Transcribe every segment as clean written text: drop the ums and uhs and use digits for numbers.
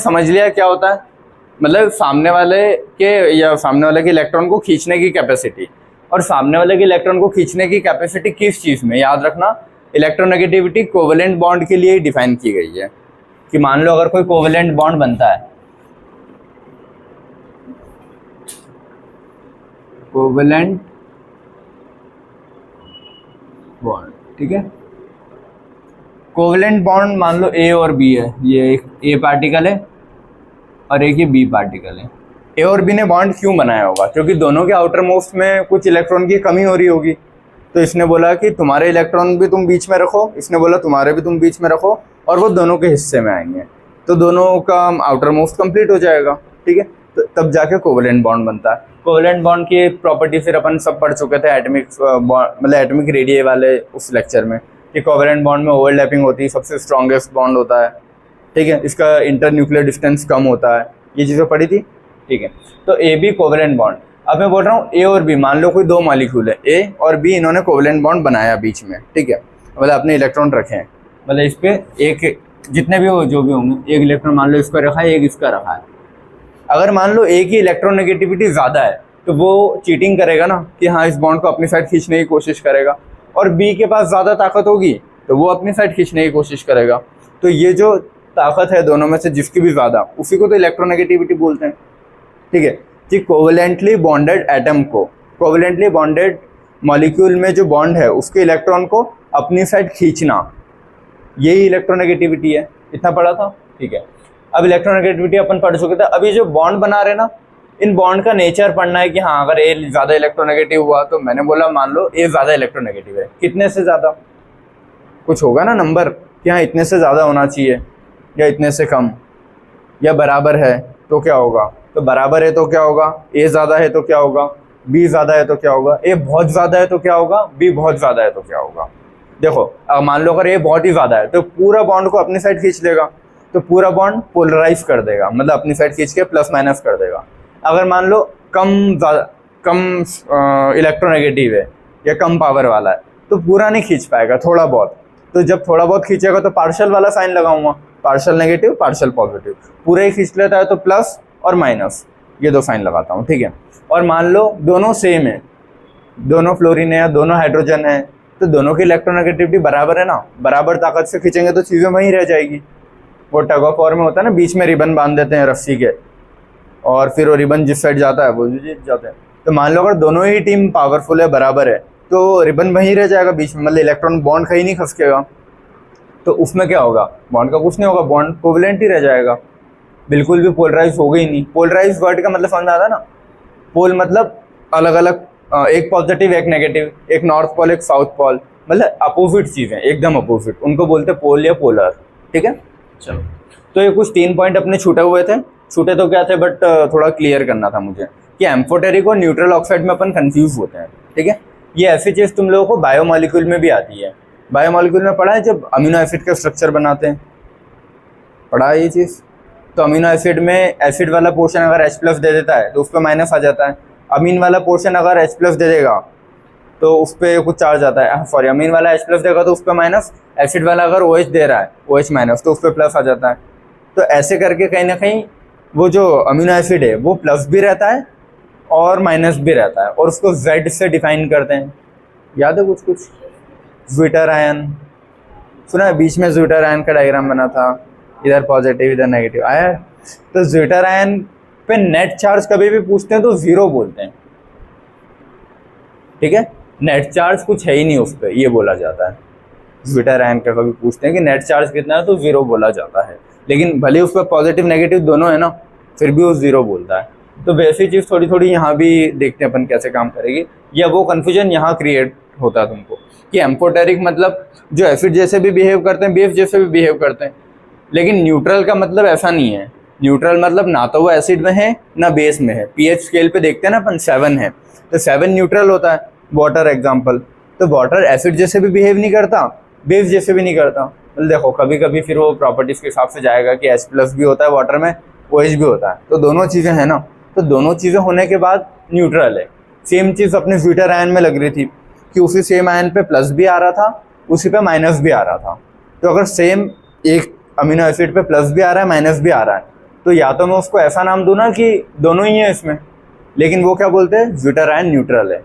समझ लिया क्या होता है, मतलब सामने वाले के इलेक्ट्रॉन को खींचने की कैपेसिटी, और सामने वाले के इलेक्ट्रॉन को खींचने की कैपेसिटी किस चीज़ में, याद रखना इलेक्ट्रोनेगेटिविटी कोवेलेंट बॉन्ड के लिए डिफाइन की गई है। कि मान लो अगर कोई कोवेलेंट बॉन्ड बनता है, कोवेलेंट बॉन्ड, ठीक है, कोवेलेंट बॉन्ड मान लो ए और बी है, ये एक ए पार्टिकल है और एक ये बी पार्टिकल है। ए और बी ने बॉन्ड क्यों बनाया होगा, क्योंकि दोनों के आउटर मोस्ट में कुछ इलेक्ट्रॉन की कमी हो रही होगी, तो इसने बोला कि तुम्हारे इलेक्ट्रॉन भी तुम बीच में रखो, इसने बोला तुम्हारे भी तुम बीच में रखो, और वो दोनों के हिस्से में आएंगे, तो दोनों का आउटर मोस्ट कंप्लीट हो जाएगा, ठीक है। तो तब जाके कोवेलेंट बॉन्ड बनता है। कोवेलेंट बॉन्ड की प्रॉपर्टी फिर अपन सब पढ़ चुके थे एटमिक मतलब एटमिक रेडियस वाले उस लेक्चर में, कि कोवेलेंट बॉन्ड में ओवरलैपिंग होती है, सबसे स्ट्रॉन्गेस्ट बॉन्ड होता है, ठीक है, इसका इंटर न्यूक्लियर डिस्टेंस कम होता है, ये चीज़ें पढ़ी थी, ठीक है। तो ए बी कोवेलेंट बॉन्ड, अब मैं बोल रहा हूँ ए और बी, मान लो कोई दो मॉलिक्यूल है, ए और बी, इन्होंने कोवेलेंट बॉन्ड बनाया बीच में, ठीक है, मतलब अपने इलेक्ट्रॉन रखे हैं, मतलब इस पर एक जितने भी हो जो भी होंगे, एक इलेक्ट्रॉन मान लो इसका रखा है, एक इसका रखा है। अगर मान लो ए की इलेक्ट्रोनेगेटिविटी ज़्यादा है तो वो चीटिंग करेगा ना, कि हाँ इस बॉन्ड को अपनी साइड खींचने की कोशिश करेगा, और बी के पास ज़्यादा ताकत होगी तो वो अपनी साइड खींचने की कोशिश करेगा। तो ये जो ताकत है दोनों में से जिसकी भी ज़्यादा, उसी को तो इलेक्ट्रोनेगेटिविटी बोलते हैं, ठीक है। कि कोवेलेंटली बॉन्डेड एटम को, कोवेलेंटली बॉन्डेड मॉलिक्यूल में जो बॉन्ड है उसके इलेक्ट्रॉन को अपनी साइड खींचना, यही इलेक्ट्रोनेगेटिविटी है। इतना पढ़ा था, ठीक है। अब इलेक्ट्रोनेगेटिविटी अपन पढ़ चुके थे। अभी जो बॉन्ड बना रहे ना, इन बॉन्ड का नेचर पढ़ना है कि हाँ अगर ए ज़्यादा इलेक्ट्रोनेगेटिव हुआ, तो मैंने बोला मान लो ए ज़्यादा इलेक्ट्रोनेगेटिव है, कितने से ज़्यादा, कुछ होगा ना नंबर कि हाँ इतने से ज़्यादा होना चाहिए या इतने से कम, या बराबर है तो क्या होगा, तो बराबर है तो क्या होगा, ए ज़्यादा है तो क्या होगा, बी ज़्यादा है तो क्या होगा, ए बहुत ज़्यादा है तो क्या होगा, बी बहुत ज़्यादा है तो क्या होगा। देखो मान लो अगर ए बहुत ही ज़्यादा है तो पूरा बॉन्ड को अपनी साइड खींच लेगा, तो पूरा बॉन्ड पोलराइज कर देगा, मतलब अपनी साइड खींच के प्लस माइनस कर देगा। अगर मान लो कम इलेक्ट्रोनेगेटिव है या कम पावर वाला है तो पूरा नहीं खींच पाएगा, थोड़ा बहुत। तो जब थोड़ा बहुत खींचेगा तो पार्शियल वाला साइन लगाऊंगा, पार्शियल नेगेटिव पार्शियल पॉजिटिव। पूरा ही खींच लेता है तो प्लस और माइनस, ये दो साइन लगाता हूँ, ठीक है। और मान लो दोनों सेम है, दोनों फ्लोरीन है या दोनों हाइड्रोजन है, तो दोनों की इलेक्ट्रोनेगेटिविटी बराबर है ना, बराबर ताकत से खींचेंगे तो चीज़ें वहीं रह जाएगी। वो टग ऑफ वॉर में होता है ना, बीच में रिबन बांध देते हैं रस्सी के, और फिर वो रिबन जिस साइड जाता है वो जीत जाते हैं। तो मान लो अगर दोनों ही टीम पावरफुल है, बराबर है, तो रिबन वहीं रह जाएगा बीच में, मतलब इलेक्ट्रॉन बॉन्ड कहीं नहीं खसकेगा। तो उसमें क्या होगा, बॉन्ड का कुछ नहीं होगा, बॉन्ड कोवेलेंट ही रह जाएगा, बिल्कुल भी पोलराइज होगा ही नहीं। पोलराइज वर्ड का मतलब समझ आता है ना, पोल मतलब अलग अलग, एक पॉजिटिव एक नेगेटिव, एक नॉर्थ पोल एक साउथ पोल, मतलब अपोजिट चीज़ें, एकदम अपोजिट, उनको बोलते हैं पोल या पोलर, ठीक है। चलो, तो ये कुछ 3 पॉइंट अपने छूटे हुए थे, छूटे तो क्या थे बट थोड़ा क्लियर करना था मुझे, कि एम्फोटेरिक और न्यूट्रल ऑक्साइड में अपन कंफ्यूज होते हैं, ठीक है। ये ऐसी चीज़ तुम लोगों को बायोमॉलिक्यूल में भी आती है। बायोमॉलिक्यूल में पढ़ा है जब अमीनो एसिड का स्ट्रक्चर बनाते हैं, पढ़ा है ये चीज़। तो अमीनो एसिड में एसिड वाला पोर्शन अगर H+ दे देता है तो उस पर माइनस आ जाता है, अमीन वाला पोर्शन अगर H+ दे देगा तो उस पर कुछ चार्ज आता है, सॉरी अमीन वाला H+ देगा तो उस पर माइनस, एसिड वाला अगर OH दे रहा है OH- तो उस पर प्लस आ जाता है। तो ऐसे करके कहीं ना कहीं वो जो अमीनो एसिड है वो प्लस भी रहता है और माइनस भी रहता है, और उसको Z से डिफाइन करते हैं। याद है कुछ कुछ, ज्विटर आयन सुना है, बीच में ज्विटर आयन का डायग्राम बना था, इधर पॉजिटिव इधर नेगेटिव आया है। तो ज्विटर आयन पे नेट चार्ज कभी भी पूछते हैं तो 0 बोलते हैं, ठीक है। नेट चार्ज कुछ है ही नहीं उस पर, ये बोला जाता है। ज्विटर आयन का कभी पूछते हैं कि नेट चार्ज कितना है तो 0 बोला जाता है, लेकिन भले उस पर पॉजिटिव नेगेटिव दोनों है ना, फिर भी वो 0 बोलता है। तो वैसी चीज़ थोड़ी थोड़ी यहाँ भी देखते हैं अपन कैसे काम करेगी, या वो कन्फ्यूजन यहाँ क्रिएट होता है तुमको, कि एम्फोटेरिक मतलब जो एसिड जैसे भी बिहेव करते हैं, बेस जैसे भी बिहेव करते हैं, लेकिन न्यूट्रल का मतलब ऐसा नहीं है। न्यूट्रल मतलब ना तो वो एसिड में है ना बेस में है। पीएच स्केल पे देखते हैं ना अपन 7 है, तो 7 न्यूट्रल होता है। वाटर एग्जाम्पल, तो वाटर एसिड जैसे भी बिहेव नहीं करता, बेस जैसे भी नहीं करता। मतलब देखो कभी कभी फिर वो प्रॉपर्टीज़ के हिसाब से जाएगा कि H+ भी होता है वाटर में, OH भी होता है, तो दोनों चीज़ें हैं ना। तो दोनों चीज़ें होने के बाद न्यूट्रल है। सेम चीज़ अपने ज्विटर आयन में लग रही थी कि उसी सेम आयन पे प्लस भी आ रहा था, उसी पे माइनस भी आ रहा था। तो अगर सेम एक अमीनो एसिड पे प्लस भी आ रहा है माइनस भी आ रहा है, तो या तो मैं उसको ऐसा नाम दूँ ना कि दोनों ही है इसमें, लेकिन वो क्या बोलते हैं, ज्विटर आयन न्यूट्रल है।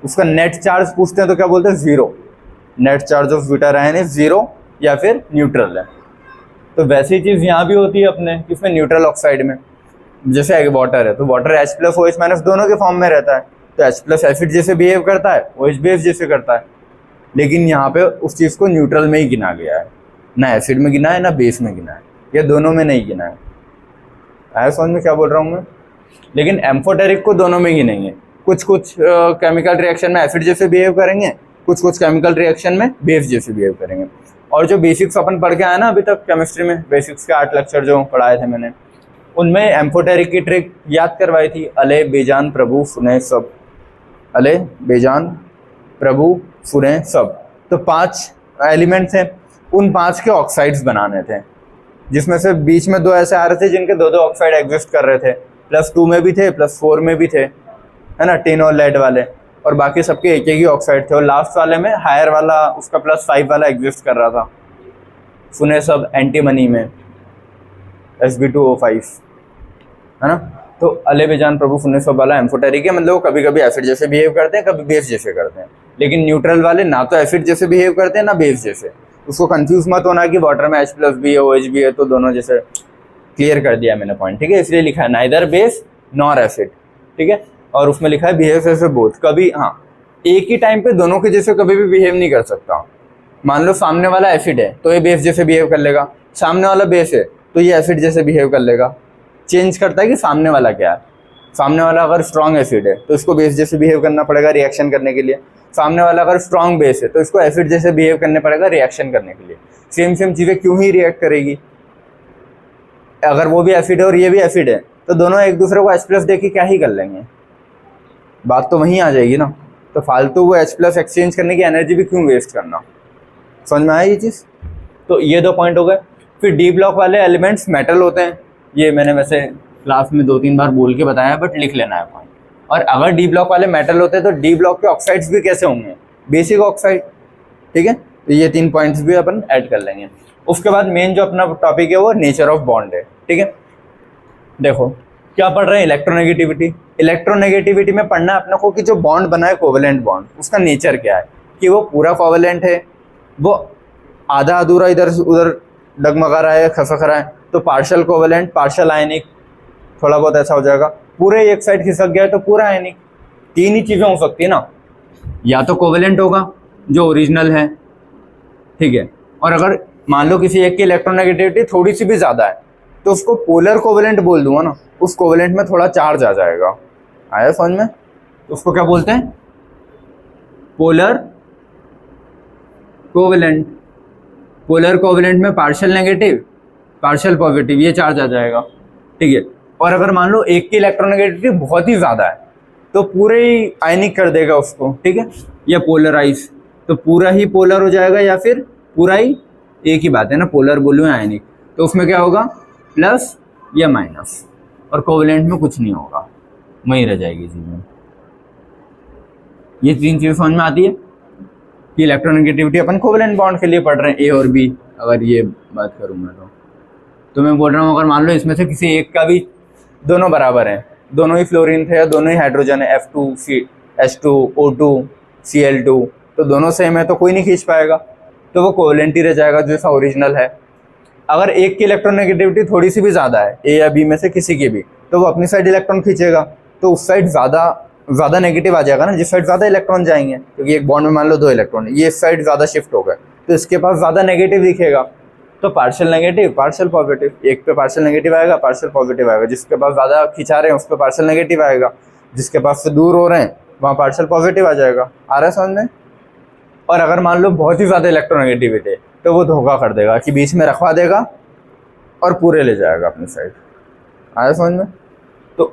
उसका नेट चार्ज पूछते हैं तो क्या बोलते हैं, zero. Net charge of zwitter ion is zero या फिर न्यूट्रल है। तो वैसी चीज़ यहाँ भी होती है अपने इसमें न्यूट्रल ऑक्साइड में। जैसे वाटर है तो वाटर H+OH- दोनों के फॉर्म में रहता है, तो H+ एसिड जैसे बिहेव करता है, OH बेस जैसे करता है, लेकिन यहाँ पे उस चीज़ को न्यूट्रल में ही गिना गया है, ना एसिड में गिना है ना बेस में गिना है, या दोनों में नहीं गिना है। आया समझ में क्या बोल रहा हूँ मैं? लेकिन एम्फोटेरिक को दोनों में गिनेंगे। कुछ कुछ केमिकल रिएक्शन में एसिड जैसे बिहेव करेंगे, कुछ कुछ केमिकल रिएक्शन में बेस जैसे बिहेव करेंगे। और जो बेसिक्स अपन पढ़ के आए ना अभी तक केमिस्ट्री में, बेसिक्स के 8 लेक्चर जो पढ़ाए थे मैंने, उनमें एम्फोटेरिक की ट्रिक याद करवाई थी, अले बेजान प्रभु फुने सब। अले बेजान प्रभु फुने सब। तो 5 एलिमेंट्स हैं, उन 5 के ऑक्साइड्स बनाने थे, जिसमें से बीच में 2 ऐसे आ रहे थे जिनके 2-2 ऑक्साइड एग्जिस्ट कर रहे थे, +2 में भी थे +4 में भी थे, है ना, टिन और लेड वाले, और बाकी सबके एक ही ऑक्साइड थे। और लास्ट वाले में हायर वाला उसका +5 वाला एग्जिस्ट कर रहा था, फुने सब एंटीमनी में Sb2O5, है ना। तो अले बेजान प्रभु फुने सब वाला एम्फोटेरिक है, मतलब वो कभी कभी एसिड जैसे बिहेव करते हैं, कभी बेस जैसे करते हैं। लेकिन न्यूट्रल वाले ना तो एसिड जैसे बिहेव करते हैं ना बेस जैसे। उसको कंफ्यूज मत होना कि वाटर में H+ भी है OH भी है तो दोनों जैसे। क्लियर कर दिया मैंने पॉइंट, ठीक है। इसलिए लिखा है नाइदर बेस नॉर एसिड, ठीक है। और उसमें लिखा है बिहेव एज बोथ, कभी हाँ एक ही टाइम पे दोनों के जैसे कभी भी बिहेव नहीं कर सकता। मान लो सामने वाला एसिड है तो ये बेस जैसे बिहेव कर लेगा, सामने वाला बेस है तो ये एसिड जैसे बिहेव कर लेगा। चेंज करता है कि सामने वाला क्या है। सामने वाला अगर स्ट्रॉन्ग एसिड है तो इसको बेस जैसे बिहेव करना पड़ेगा रिएक्शन करने के लिए। सामने वाला अगर स्ट्रॉन्ग बेस है तो इसको एसिड जैसे बिहेव करने पड़ेगा रिएक्शन करने के लिए। सेम चीज़ें क्यों ही रिएक्ट करेगी। अगर वो भी एसिड है और ये भी एसिड है तो दोनों एक दूसरे को H+ दे के क्या ही कर लेंगे, बात तो वहीं आ जाएगी ना। तो फालतू वो H+ एक्सचेंज करने की एनर्जी भी क्यों वेस्ट करना। समझ में आया ये चीज़। तो ये 2 पॉइंट हो गए। फिर डी ब्लॉक वाले एलिमेंट्स मेटल होते हैं, ये मैंने वैसे क्लास में 2-3 बार बोल के बताया, बट लिख लेना है पॉइंट। और अगर डी ब्लॉक वाले मेटल होते हैं तो डी ब्लॉक के ऑक्साइड्स भी कैसे होंगे, बेसिक ऑक्साइड, ठीक है। तो ये 3 पॉइंट्स भी अपन ऐड कर लेंगे। उसके बाद मेन जो अपना टॉपिक है वो नेचर ऑफ बॉन्ड है, ठीक है। देखो क्या पढ़ रहे हैं, इलेक्ट्रोनेगेटिविटी। इलेक्ट्रोनेगेटिविटी में पढ़ना है अपने को कि जो बॉन्ड बना है कोवेलेंट बॉन्ड, उसका नेचर क्या है, कि वो पूरा कोवेलेंट है, वो आधा अधूरा इधर उधर डगमगा रहा है, खसक रहा है, तो पार्शियल कोवेलेंट, पार्शियल आयनिक, थोड़ा बहुत ऐसा हो जाएगा। पूरे एक साइड खिसक गया है तो पूरा आयनिक। 3 ही चीज़ें हो सकती है ना, या तो कोवेलेंट होगा जो ओरिजिनल है, ठीक है। और अगर मान लो किसी एक की इलेक्ट्रोनेगेटिविटी थोड़ी सी भी ज़्यादा है तो उसको पोलर कोवेलेंट बोल दूंगा ना, उस कोवेलेंट में थोड़ा चार्ज आ जाएगा। आया समझ में। तो उसको क्या बोलते हैं, पोलर कोवेलेंट। पोलर कोवेलेंट में पार्शियल नेगेटिव पार्शियल पॉजिटिव ये चार्ज आ जाएगा, ठीक है। और अगर मान लो एक की इलेक्ट्रोनेगेटिविटी बहुत ही ज़्यादा है तो पूरे ही आयनिक कर देगा उसको, ठीक है, या पोलराइज, तो पूरा ही पोलर हो जाएगा या फिर पूरा ही, एक ही बात है ना, पोलर बोलूँ आयनिक। तो उसमें क्या होगा, प्लस या माइनस, और कोवेलेंट में कुछ नहीं होगा, वहीं रह जाएगी चीज़ें। ये 3 चीज़ें समझ में आती है कि इलेक्ट्रोनेगेटिविटी अपन कोवेलेंट बॉन्ड के लिए पढ़ रहे हैं, ए और बी। अगर ये बात करूँ मैं तो मैं बोल रहा हूँ अगर मान लो इसमें से किसी एक का भी दोनों बराबर हैं, दोनों ही फ्लोरीन थे या दोनों ही हाइड्रोजन है, F2, Cl2, तो दोनों सेम है तो कोई नहीं खींच पाएगा, तो वो कोवेलेंट ही रह जाएगा जैसा ओरिजिनल है। अगर एक की इलेक्ट्रोनेगेटिविटी थोड़ी सी भी ज़्यादा है, ए या बी में से किसी की भी, तो वो अपनी साइड इलेक्ट्रॉन खींचेगा, तो उस साइड ज़्यादा नेगेटिव आ जाएगा ना, जिस साइड ज़्यादा इलेक्ट्रॉन जाएंगे, क्योंकि एक बॉन्ड में मान लो 2 इलेक्ट्रॉन, ये इस साइड ज़्यादा शिफ्ट हो गए तो इसके पास ज़्यादा नेगेटिव दिखेगा। तो पार्शियल नेगेटिव पार्शियल पॉजिटिव, एक पे पार्शियल नेगेटिव आएगा, पार्शियल पॉजिटिव आएगा। जिसके पास ज़्यादा खिंचा रहे हैं उस पर पार्शियल नेगेटिव आएगा, जिसके पास से दूर हो रहे हैं वहाँ पार्शियल पॉजिटिव आ जाएगा। आ रहा है समझ में। और अगर मान लो बहुत ही ज़्यादा इलेक्ट्रोनेगेटिविटी है तो वो धोखा कर देगा कि बीच में रखवा देगा और पूरे ले जाएगा अपनी साइड। आया समझ में। तो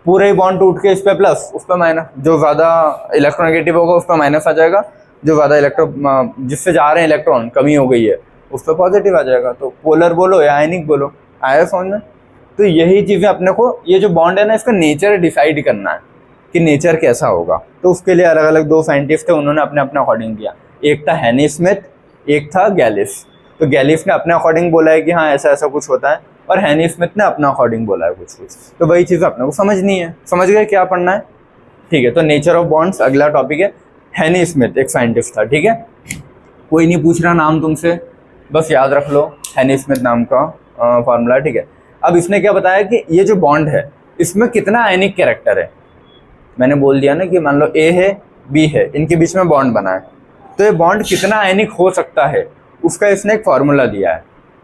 पूरे ही बॉन्ड टूट के इस पर प्लस उस पर माइनस, जो ज़्यादा इलेक्ट्रोनेगेटिव होगा उस पर माइनस आ जाएगा, जो ज़्यादा जिससे जा रहे हैं इलेक्ट्रॉन कमी हो गई है उस पर पॉजिटिव आ जाएगा। तो पोलर बोलो या आयनिक बोलो। आया समझ में। तो यही चीज़ें अपने को, ये जो बॉन्ड है ना, इसका नेचर डिसाइड करना है कि नेचर कैसा होगा। तो उसके लिए अलग अलग 2 साइंटिस्ट थे, उन्होंने अपने अपने अकॉर्डिंग किया। एक था हैनी स्मिथ, एक था गैलिस। तो गैलिस ने अपने अकॉर्डिंग बोला है कि हाँ ऐसा ऐसा कुछ होता है, और हैनी स्मिथ ने अपना अकॉर्डिंग बोला है कुछ कुछ। तो वही चीज़ अपने को समझनी है। समझ गए क्या पढ़ना है? ठीक है, तो नेचर ऑफ बॉन्ड्स अगला टॉपिक है। हैनी स्मिथ एक साइंटिस्ट था, ठीक है, कोई नहीं पूछ रहा नाम तुमसे, बस याद रख लो हैनी स्मिथ नाम का फार्मूला, ठीक है। अब इसने क्या बताया कि ये जो बॉन्ड है इसमें कितना आयनिक कैरेक्टर है। मैंने बोल दिया ना कि मान लो ए है बी है, इनके बीच में बॉन्ड बना है, तो ये बॉन्ड कितना आयनिक हो सकता है उसका इसने एक फार्मूला दिया है,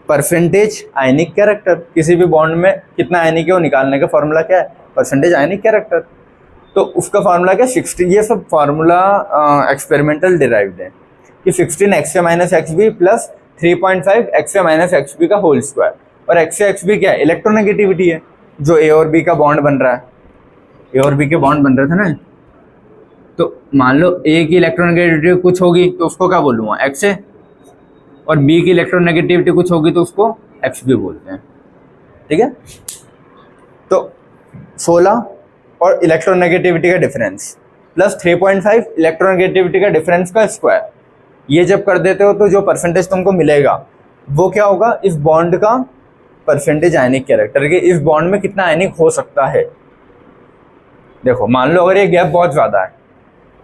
परसेंटेज आयनिक कैरेक्टर। किसी भी बॉन्ड में कितना आयनिक है वो निकालने का फार्मूला क्या है? परसेंटेज आयनिक कैरेक्टर। तो उसका फार्मूला क्या? 16। ये सब फार्मूला एक्सपेरिमेंटल डिराइव्ड है कि 16 XA minus XB plus 3.5 XA minus XB का होल स्क्वायर। और XA XB क्या है? इलेक्ट्रोनेगेटिविटी है, जो ए और बी का बॉन्ड बन रहा है। ए और बी के बॉन्ड बन रहे थे ना, तो मान लो ए की इलेक्ट्रोनेगेटिविटी कुछ होगी तो उसको क्या बोलूँगा? XA, और बी की इलेक्ट्रोनेगेटिविटी कुछ होगी तो उसको XB बोलते हैं, ठीक है। तो 16 और इलेक्ट्रोनेगेटिविटी का डिफरेंस प्लस 3.5 इलेक्ट्रोनेगेटिविटी का डिफरेंस का स्क्वायर, ये जब कर देते हो तो जो परसेंटेज तुमको मिलेगा वो क्या होगा? इस बॉन्ड का परसेंटेज आयनिक कैरेक्टर के, इस बॉन्ड में कितना आयनिक हो सकता है। देखो मान लो अगर ये गैप बहुत ज़्यादा है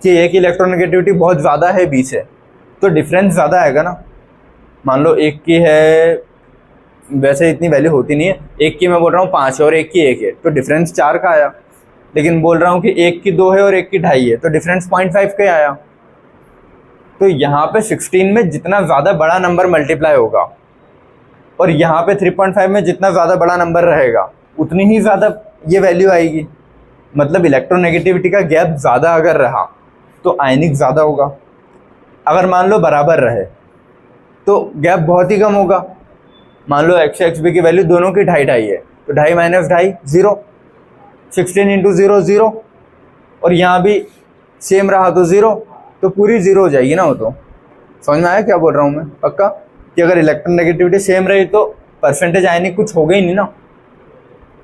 कि ए की इलेक्ट्रोनेगेटिविटी बहुत ज़्यादा है बी से, तो डिफरेंस ज़्यादा आएगा ना। मान लो एक की है, वैसे इतनी वैल्यू होती नहीं है, एक की मैं बोल रहा हूँ 5 और एक की 1 है, तो डिफरेंस 4 का आया। लेकिन बोल रहा हूँ कि एक की 2 है और एक की 2.5 है, तो डिफरेंस 0.5 का आया। तो यहाँ पे 16 में जितना ज़्यादा बड़ा नंबर मल्टीप्लाई होगा और यहाँ पे 3.5 में जितना ज़्यादा बड़ा नंबर रहेगा उतनी ही ज़्यादा ये वैल्यू आएगी। मतलब इलेक्ट्रोनेगेटिविटी का गैप ज़्यादा अगर रहा तो आयनिक ज़्यादा होगा, अगर मान लो बराबर रहे तो गैप बहुत ही कम होगा। मान लो XA XB की वैल्यू दोनों की 2.5 है, तो 2.5 माइनस 2.5 0, 16 इंटू 0 0, और यहाँ भी सेम रहा तो 0, तो पूरी 0 हो जाएगी ना। वो तो समझ में आया क्या बोल रहा हूँ मैं? पक्का कि अगर इलेक्ट्रोनेगेटिविटी सेम रही तो परसेंटेज आयनिक कुछ होगा ही नहीं ना,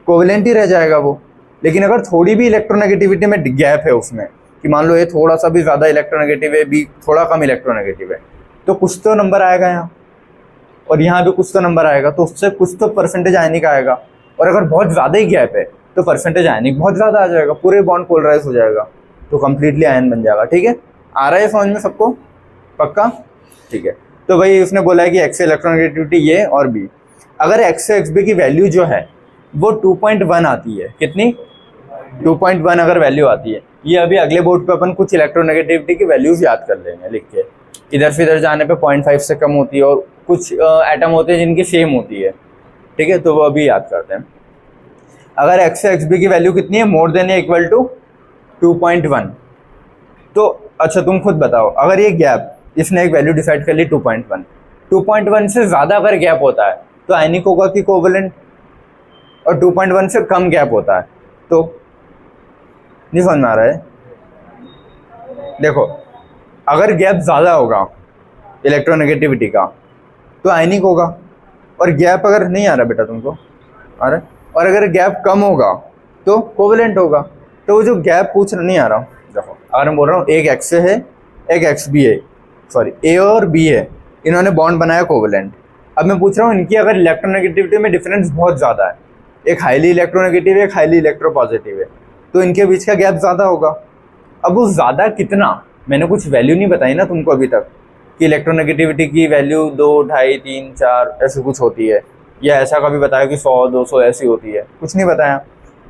कोवेलेंट ही रह जाएगा वो। लेकिन अगर थोड़ी भी इलेक्ट्रोनेगेटिविटी में गैप है उसमें, कि मान लो ये थोड़ा सा भी ज़्यादा इलेक्ट्रोनेगेटिव है, बी थोड़ा कम इलेक्ट्रोनेगेटिव है, तो कुछ तो नंबर आएगा यहाँ, और यहाँ भी कुछ तो नंबर आएगा, तो उससे कुछ तो परसेंटेज आयनिक आएगा। और अगर बहुत ज़्यादा ही गैप है तो परसेंटेज आयनिक बहुत ज़्यादा आ जाएगा, पूरे बॉन्ड पोलराइज हो जाएगा, तो कंप्लीटली आयन बन जाएगा। ठीक है, आ रहा है समझ में सबको? पक्का? ठीक है। तो भाई उसने बोला है कि एक्स इलेक्ट्रोनेगेटिविटी ये और बी, अगर एक्स एक्स बी की वैल्यू जो है वो 2.1 आती है, कितनी? 2.1 अगर वैल्यू आती है, ये अभी अगले बोर्ड पे अपन कुछ इलेक्ट्रोनेगेटिविटी की वैल्यूज याद कर लेंगे लिख के, इधर से इधर जाने पे 0.5 से कम होती है, और कुछ एटम होते हैं जिनकी सेम होती है। ठीक है, तो वो अभी याद करते हैं। अगर एक्स एक्स बी की वैल्यू कितनी है? मोर देन या इक्वल टू 2.1। तो अच्छा तुम खुद बताओ, अगर ये गैप, इसने एक वैल्यू डिसाइड कर ली 2.1 से ज़्यादा अगर गैप होता है तो आयनिक होगा कि कोवेलेंट, और 2.1 से कम गैप होता है तो नहीं समझ में आ रहा है? देखो अगर गैप ज़्यादा होगा इलेक्ट्रोनेगेटिविटी का तो आयनिक होगा, और गैप अगर नहीं आ रहा बेटा तुमको आ रहा है, और अगर गैप कम होगा तो कोवेलेंट होगा। तो वो जो गैप पूछ नहीं आ रहा, देखो अगर मैं बोल रहा हूँ एक एक्स है एक एक्स बी है, सॉरी ए और बी है, इन्होंने बॉन्ड बनाया कोवेलेंट। अब मैं पूछ रहा हूँ इनकी अगर इलेक्ट्रोनेगेटिविटी में डिफरेंस बहुत ज़्यादा है, एक हाईली इलेक्ट्रोनेगेटिव है एक हाईली इलेक्ट्रोपॉजिटिव है, तो इनके बीच का गैप ज़्यादा होगा। अब वो ज़्यादा कितना, मैंने कुछ वैल्यू नहीं बताई ना तुमको अभी तक कि इलेक्ट्रोनेगेटिविटी की वैल्यू 2, 2.5, 3, 4 ऐसे कुछ होती है, या ऐसा कभी बताया कि 100, 200 ऐसी होती है, कुछ नहीं बताया।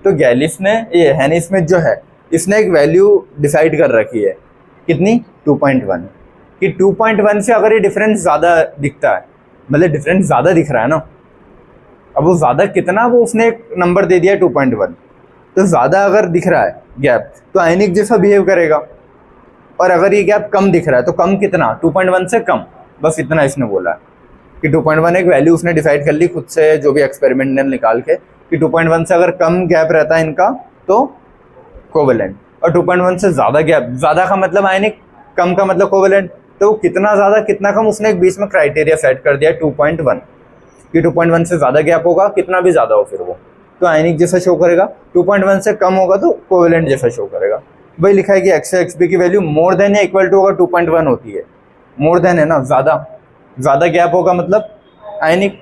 तो गैलिस ने, ये हैनी स्मिथ जो है, इसने एक वैल्यू डिसाइड कर रखी है, कितनी? 2.1, कि 2.1 से अगर ये डिफरेंस ज़्यादा दिखता है, मतलब डिफरेंस ज़्यादा दिख रहा है ना, अब वो ज़्यादा कितना, वो उसने एक नंबर दे दिया 2.1, तो ज़्यादा अगर दिख रहा है गैप तो आयनिक जैसा बिहेव करेगा, और अगर ये गैप कम दिख रहा है तो कम कितना? 2.1 से कम, बस इतना इसने बोला है कि 2.1 एक वैल्यू उसने डिसाइड कर ली खुद से, जो भी एक्सपेरिमेंट ने निकाल के, कि 2.1 से अगर कम गैप रहता है इनका तो कोवेलेंट, और 2.1 से ज़्यादा गैप, ज़्यादा का मतलब आयनिक, कम का मतलब कोवेलेंट, तो कितना ज़्यादा कितना कम, उसने एक बीच में क्राइटेरिया सेट कर दिया 2.1, कि 2.1 से ज़्यादा गैप होगा, कितना भी ज़्यादा हो फिर वो तो आयनिक जैसा शो करेगा, 2.1 से कम होगा तो कोवेलेंट जैसा शो करेगा। वही लिखा है कि एक्स एक्स बी की वैल्यू मोर देन या इक्वल टू अगर 2.1 होती है, मोर देन है ना, ज़्यादा गैप होगा मतलब आयनिक,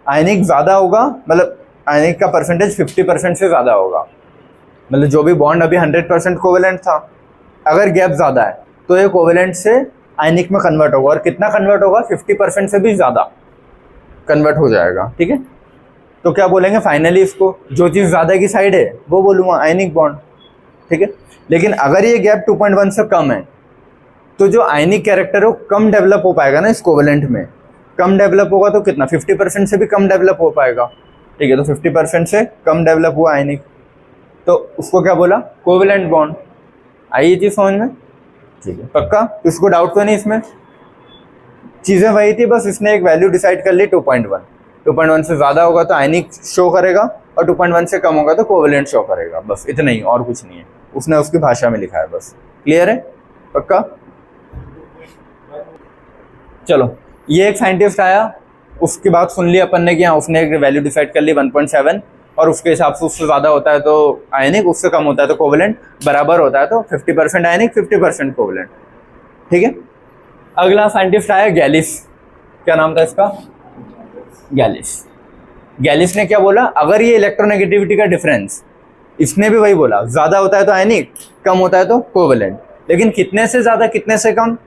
आयनिक ज़्यादा होगा, मतलब आयनिक का परसेंटेज 50% से ज़्यादा होगा। मतलब जो भी बॉन्ड अभी 100% कोवेलेंट था, अगर गैप ज़्यादा है तो ये कोवेलेंट से आयनिक में कन्वर्ट होगा, और कितना कन्वर्ट होगा, 50% से भी ज़्यादा कन्वर्ट हो जाएगा। ठीक है, तो क्या बोलेंगे फाइनली इसको, जो चीज़ ज़्यादा की साइड है वो बोलूँगा आयनिक बॉन्ड। ठीक है, लेकिन अगर ये गैप 2.1 से कम है तो जो आयनिक कैरेक्टर है वो कम डेवलप हो पाएगा ना इस कोवेलेंट में। कम डेवलप होगा तो कितना, 50% से भी कम डेवलप हो पाएगा। ठीक है, तो 50% से कम डेवलप हुआ आयनिक, तो उसको क्या बोला, कोवेलेंट बॉन्ड। आई ये चीज़ समझ में? ठीक है, पक्का? इसको डाउट तो नहीं इसमें? चीज़ें वही थी, बस इसने एक वैल्यू डिसाइड कर ली 2.1। 2.1 से ज़्यादा होगा तो आयनिक शो करेगा, और 2.1 से कम होगा तो कोवेलेंट शो करेगा। बस इतना ही, और कुछ नहीं है, उसने उसकी भाषा में लिखा है बस। क्लियर है? पक्का? चलो, ये एक साइंटिस्ट आया, उसकी बात सुन ली अपन ने कि हाँ उसने एक वैल्यू डिसाइड कर ली 1.7, और उसके हिसाब से उससे ज़्यादा होता है तो आयनिक, उससे कम होता है तो कोवेलेंट, बराबर होता है तो 50% आयनिक 50% कोवेलेंट। ठीक है, अगला साइंटिस्ट आया गैलिस। क्या नाम था इसका? गैलिस। गैलिस ने क्या बोला, अगर ये इलेक्ट्रोनेगेटिविटी का डिफरेंस, इसने भी वही बोला, ज़्यादा होता है तो आयनिक, कम होता है तो कोवेलेंट, लेकिन कितने से ज़्यादा कितने से कम,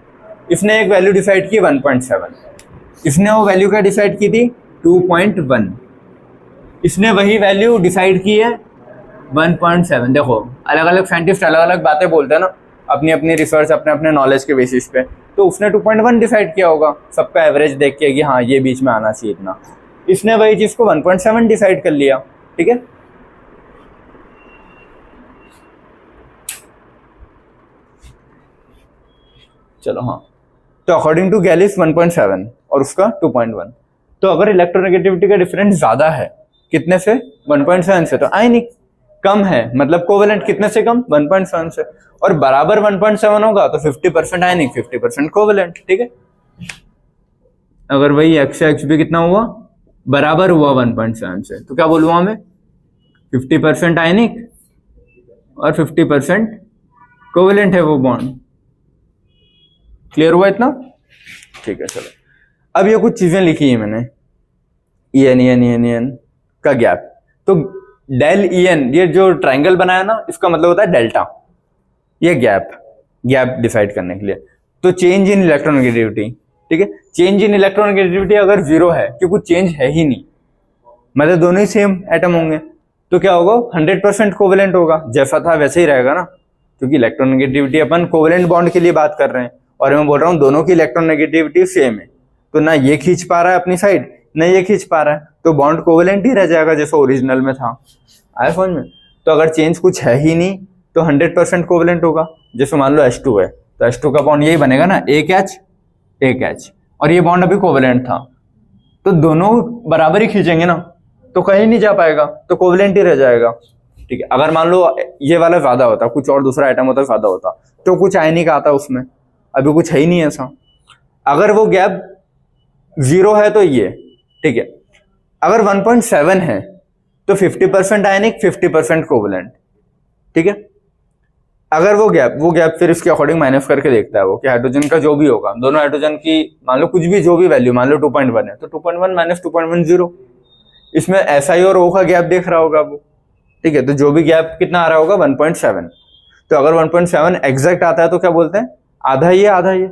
इसने एक वैल्यू डिसाइड की 1.7। इसने वो वैल्यू क्या डिसाइड की थी, 2.1। इसने वही वैल्यू डिसाइड की है 1.7। देखो, अलग अलग साइंटिस्ट अलग अलग बातें बोलते हैं ना, अपनी अपनी रिसर्च, अपने अपने नॉलेज के बेसिस पे। तो उसने 2.1 डिसाइड किया होगा, सबका एवरेज देख के कि हाँ ये बीच में आना चाहिए इतना। इसने वही चीज़ को 1.7 डिसाइड कर लिया। ठीक है, चलो हाँ, तो अकॉर्डिंग टू गैलिस 1.7 और उसका 2.1। तो अगर इलेक्ट्रोनेगेटिविटी का डिफरेंस ज़्यादा है, कितने से, 1.7 से, तो आयनिक। कम है मतलब कोवेलेंट, कितने से कम, 1.7 से, और बराबर 1.7 होगा तो 50% आयनिक 50% कोवेलेंट। ठीक है, अगर वही एक्स से एक्स भी कितना हुआ, बराबर हुआ 1.7 से, तो क्या बोलूँगा मैं, 50% आयनिक और 50% कोवेलेंट है वो बॉन्ड। क्लियर हुआ इतना? ठीक है, चलो अब ये कुछ चीजें लिखी है मैंने, EN का गैप। तो डेल EN, ये जो ट्राइंगल बनाया ना, इसका मतलब होता है डेल्टा, ये गैप डिसाइड करने के लिए। तो चेंज इन इलेक्ट्रोनेगेटिविटी, ठीक है, चेंज इन इलेक्ट्रोनेगेटिविटी अगर 0 है, क्योंकि चेंज है ही नहीं, मतलब दोनों ही सेम एटम होंगे, तो क्या होगा, 100% कोवेलेंट होगा, जैसा था वैसे ही रहेगा ना, क्योंकि इलेक्ट्रोनेगेटिविटी अपन कोवेलेंट बॉन्ड के लिए बात कर रहे हैं, और मैं बोल रहा हूँ दोनों की इलेक्ट्रोनेगेटिविटी सेम है, तो ना ये खींच पा रहा है अपनी साइड, ना ये खींच पा रहा है, तो बॉन्ड कोवेलेंट ही रह जाएगा जैसा ओरिजिनल में था। आया समझ में? तो अगर चेंज कुछ है ही नहीं तो 100% कोवेलेंट होगा। जैसे मान लो H2 है, तो H2 का बॉन्ड यही बनेगा ना, एक H, और ये बॉन्ड अभी कोवेलेंट था, तो दोनों बराबर ही खींचेंगे ना, तो कहीं नहीं जा पाएगा, तो कोवेलेंट ही रह जाएगा। ठीक है, अगर मान लो ये वाला ज्यादा होता, कुछ और दूसरा आइटम होता ज्यादा होता, तो कुछ आयनिक आता उसमें, अभी कुछ है ही नहीं ऐसा। अगर वो गैप 0 है तो ये, ठीक है, अगर 1.7 है तो 50% आयनिक 50% कोवेलेंट। ठीक है, अगर वो गैप फिर इसके अकॉर्डिंग माइनस करके देखता है वो कि हाइड्रोजन का जो भी होगा, दोनों हाइड्रोजन की मान लो कुछ भी जो भी वैल्यू, मान लो 2.1 है तो 2.1 माइनस 2.1 0, इसमें SI और O का गैप देख रहा होगा वो। ठीक है, तो जो भी गैप कितना आ रहा होगा, 1.7। तो अगर 1.7 एग्जैक्ट आता है तो क्या बोलते हैं, आधा ये।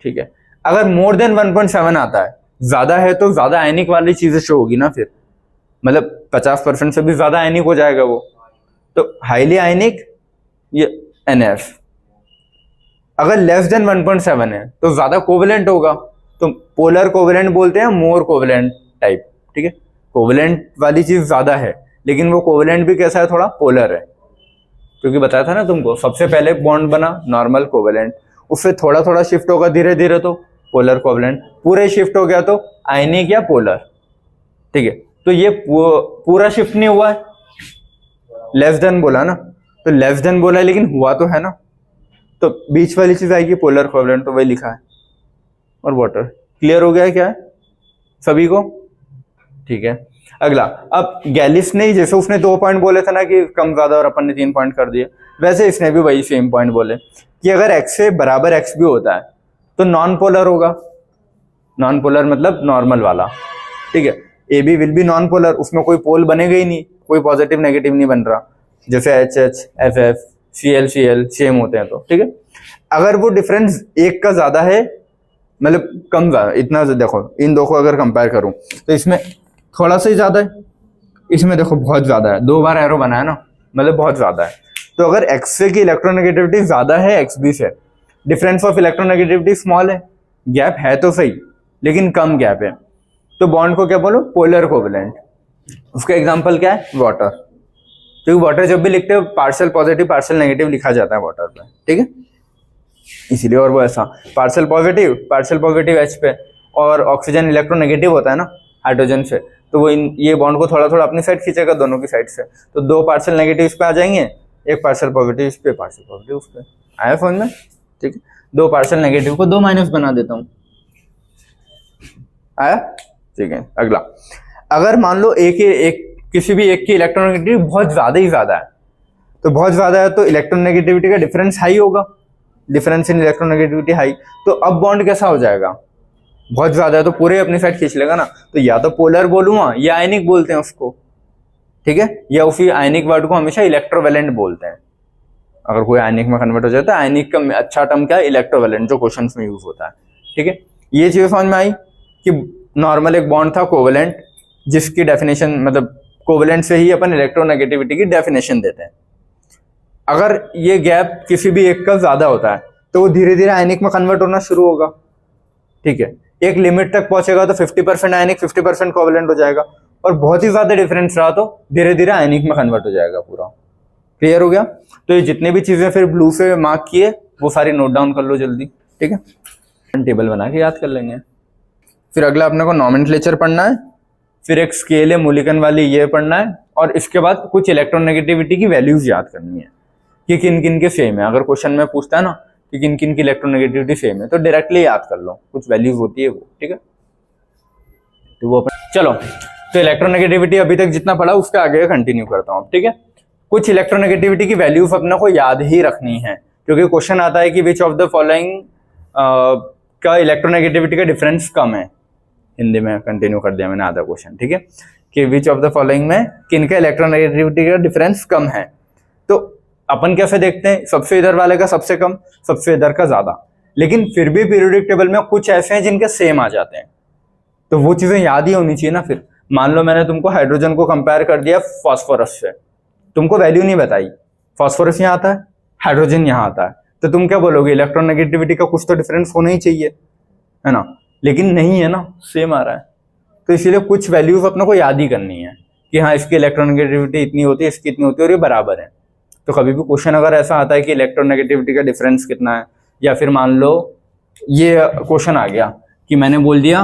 ठीक है, अगर मोर देन 1.7 आता है, ज्यादा है, तो ज्यादा आयनिक वाली चीजें शो होगी ना, फिर मतलब 50% से भी ज्यादा आयनिक हो जाएगा वो, तो हाईली आयनिक ये NF। अगर लेस देन 1.7 है तो ज्यादा कोवेलेंट होगा, तो पोलर कोवेलेंट बोलते हैं, मोर कोवेलेंट टाइप। ठीक है, कोवेलेंट वाली चीज ज्यादा है, लेकिन वो कोवेलेंट भी कैसा है, थोड़ा पोलर है, क्योंकि बताया था ना तुमको, सबसे पहले बॉन्ड बना नॉर्मल कोवेलेंट, उससे थोड़ा थोड़ा शिफ्ट होगा धीरे धीरे तो पोलर कोवेलेंट, पूरे शिफ्ट हो गया तो आयनिक या पोलर। ठीक है, तो ये पूरा शिफ्ट नहीं हुआ है, लेस देन बोला ना, तो लेस देन बोला है लेकिन हुआ तो है ना, तो बीच वाली चीज आएगी पोलर कोवेलेंट, तो वही लिखा है। और वाटर। क्लियर हो गया है क्या है सभी को? ठीक है, अगला, अब गैलिस ने जैसे उसने 2 पॉइंट बोले थे ना कि कम ज्यादा, और अपन ने 3 पॉइंट कर दिए, वैसे इसने भी वही सेम पॉइंट बोले कि अगर x से बराबर x भी होता है तो नॉन पोलर होगा। नॉन पोलर मतलब नॉर्मल वाला। ठीक है, A B will be non polar, उसमें कोई पोल बनेगा ही नहीं, कोई पॉजिटिव नेगेटिव नहीं बन रहा, जैसे H H F F C L same होते हैं। तो ठीक है, अगर वो डिफरेंस एक का ज्यादा है, मतलब कम ज्यादा, इतना देखो इन दो को अगर कंपेयर करूं तो इसमें थोड़ा सा ही ज्यादा है, इसमें देखो बहुत ज्यादा है, 2 बार एरो बनाया ना, मतलब बहुत ज्यादा है। तो अगर एक्स से की इलेक्ट्रोनेगेटिविटी ज्यादा है एक्स बी से, डिफरेंस ऑफ इलेक्ट्रोनेगेटिविटी स्मॉल है, गैप है तो सही लेकिन कम गैप है, तो बॉन्ड को क्या बोलो, पोलर कोवेलेंट। उसका एग्जांपल क्या है, वाटर, क्योंकि वाटर जब भी लिखते हो पार्शियल पॉजिटिव पार्शियल नेगेटिव लिखा जाता है वाटर पे, ठीक है, इसीलिए। और वो ऐसा पार्शियल पॉजिटिव एच पे, और ऑक्सीजन इलेक्ट्रोनेगेटिव होता है ना हाइड्रोजन से, तो वो ये बॉन्ड को थोड़ा थोड़ा अपनी साइड खींचेगा दोनों की साइड से, तो 2 पार्शियल नेगेटिव इस पे आ जाएंगे, एक पार्शियल पॉजिटिव इस पे, पार्शियल पॉजिटिव उस पे। आया समझ में, ठीक है। 2 पार्शियल नेगेटिव को 2 माइनस बना देता हूँ, आया, ठीक है। अगला, अगर मान लो एक किसी भी एक की इलेक्ट्रोनेगेटिविटी बहुत ज्यादा ही ज्यादा है, तो बहुत ज्यादा है तो इलेक्ट्रोनेगेटिविटी का डिफरेंस हाई होगा, डिफरेंस इन इलेक्ट्रोनेगेटिविटी हाई, तो अब बॉन्ड कैसा हो जाएगा, बहुत ज्यादा है तो पूरे अपनी साइड खींच लेगा ना, तो या तो पोलर बोलूंगा या आयनिक बोलते हैं उसको, ठीक है, या उसी आयनिक वर्ड को हमेशा इलेक्ट्रोवेलेंट बोलते हैं। अगर कोई आयनिक में कन्वर्ट हो जाता है, आयनिक का अच्छा टर्म क्या है, इलेक्ट्रोवेलेंट, जो क्वेश्चंस में यूज होता है, ठीक है। ये चीज समझ में आई कि नॉर्मल एक बॉन्ड था कोवेलेंट, जिसकी डेफिनेशन मतलब कोवेलेंट से ही अपन इलेक्ट्रोनेगेटिविटी की डेफिनेशन देते हैं। अगर ये गैप किसी भी एक का ज्यादा होता है तो वो धीरे धीरे आयनिक में कन्वर्ट होना शुरू होगा, ठीक है, एक लिमिट तक पहुंचेगा तो 50% आयनिक 50% कोवेलेंट हो जाएगा, और बहुत ही ज्यादा डिफरेंस रहा तो धीरे धीरे आयनिक में कन्वर्ट हो जाएगा पूरा। क्लियर हो गया? तो ये जितने भी चीजें फिर ब्लू से मार्क किए वो सारी नोट डाउन कर लो जल्दी, ठीक है, टेबल बना के याद कर लेंगे। फिर अगला अपने को नॉमेनक्लेचर पढ़ना है, फिर एक स्केल है मूल्यांकन वाली ये पढ़ना है, और इसके बाद कुछ इलेक्ट्रोनेगेटिविटी की वैल्यूज याद करनी है कि किन किन के सेम है। अगर क्वेश्चन में पूछता है ना कि किन किन की इलेक्ट्रोनेगेटिविटी सेम है तो डायरेक्टली याद कर लो, कुछ वैल्यूज होती है वो, ठीक है। तो वो चलो, तो इलेक्ट्रोनेगेटिविटी अभी तक जितना पढ़ा उसके आगे कंटिन्यू करता हूँ, ठीक है। कुछ इलेक्ट्रोनेगेटिविटी की वैल्यूज अपने को याद ही रखनी है, क्योंकि क्वेश्चन आता है कि विच ऑफ द फॉलोइंग का इलेक्ट्रोनेगेटिविटी का डिफरेंस कम है। हिंदी में कंटिन्यू कर दिया मैंने आधा क्वेश्चन, ठीक है, कि विच ऑफ द फॉलोइंग में किनका इलेक्ट्रोनेगेटिविटी का डिफरेंस कम है। तो अपन कैसे देखते हैं, सबसे इधर वाले का सबसे कम, सबसे इधर का ज्यादा, लेकिन फिर भी पीरियोडिक टेबल में कुछ ऐसे हैं जिनके सेम आ जाते हैं, तो वो चीजें याद ही होनी चाहिए ना। फिर मान लो मैंने तुमको हाइड्रोजन को कंपेयर कर दिया फॉस्फोरस से, तुमको वैल्यू नहीं बताई, फॉस्फोरस यहाँ आता है हाइड्रोजन यहाँ आता है, तो तुम क्या बोलोगे, इलेक्ट्रोनेगेटिविटी का कुछ तो डिफरेंस होना ही चाहिए, है ना, लेकिन नहीं है ना, सेम आ रहा है। तो इसीलिए कुछ वैल्यूज अपने को याद ही करनी है कि हाँ इसकी इलेक्ट्रोनेगेटिविटी इतनी होती है, इसकी इतनी होती है, और ये बराबर है। तो कभी भी क्वेश्चन अगर ऐसा आता है कि इलेक्ट्रोनेगेटिविटी का डिफरेंस कितना है, या फिर मान लो ये क्वेश्चन आ गया कि मैंने बोल दिया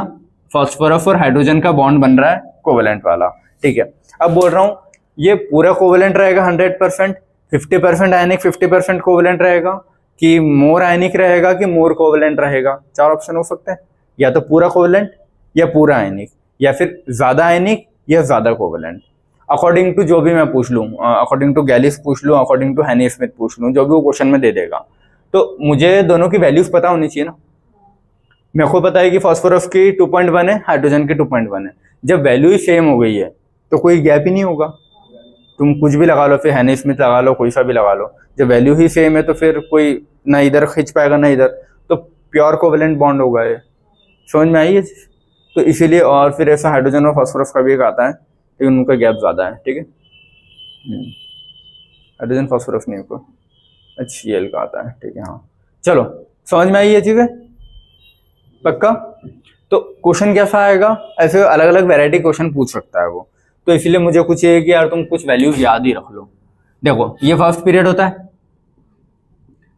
फॉस्फोरस और हाइड्रोजन का बॉन्ड बन रहा है कोवेलेंट वाला, ठीक है, अब बोल रहा हूँ ये पूरा कोवेलेंट रहेगा 100%, 50% आयनिक 50% कोवेलेंट रहेगा, कि मोर आयनिक रहेगा कि मोर कोवेलेंट रहेगा। 4 ऑप्शन हो सकते हैं, या तो पूरा कोवेलेंट या पूरा आयनिक, या फिर ज्यादा आयनिक या ज्यादा कोवेलेंट, अकॉर्डिंग टू जो भी मैं पूछ लूँ, अकॉर्डिंग टू गैलिस पूछ लूँ, अकॉर्डिंग टू हैनी स्मिथ पूछ लूँ, जो भी वो क्वेश्चन में दे देगा। तो मुझे दोनों की वैल्यूज पता होनी चाहिए ना। मेरे को पता है कि फॉस्फोरस की 2.1 है, हाइड्रोजन की 2.1 है, जब वैल्यू ही सेम हो गई है तो कोई गैप ही नहीं होगा, तुम कुछ भी लगा लो, फिर हैनी स्मिथ लगा लो, कोई सा भी लगा लो, जब वैल्यू ही सेम है तो फिर कोई ना इधर खींच पाएगा ना इधर, तो प्योर कोवेलेंट बॉन्ड होगा ये। समझ में आई है? तो इसीलिए, और फिर ऐसा हाइड्रोजन और फॉस्फोरस का भी एक आता है लेकिन उनका गैप ज्यादा है, ठीक है, हाइड्रोजन फॉस्फोरस नहीं को HCl का आता है, ठीक है, हाँ चलो समझ में आई ये चीजें पक्का। तो क्वेश्चन कैसा आएगा, ऐसे अलग अलग वैरायटी क्वेश्चन पूछ सकता है वो, तो इसलिए मुझे कुछ ये कि यार तुम कुछ वैल्यूज याद ही रख लो। देखो ये फर्स्ट पीरियड होता है,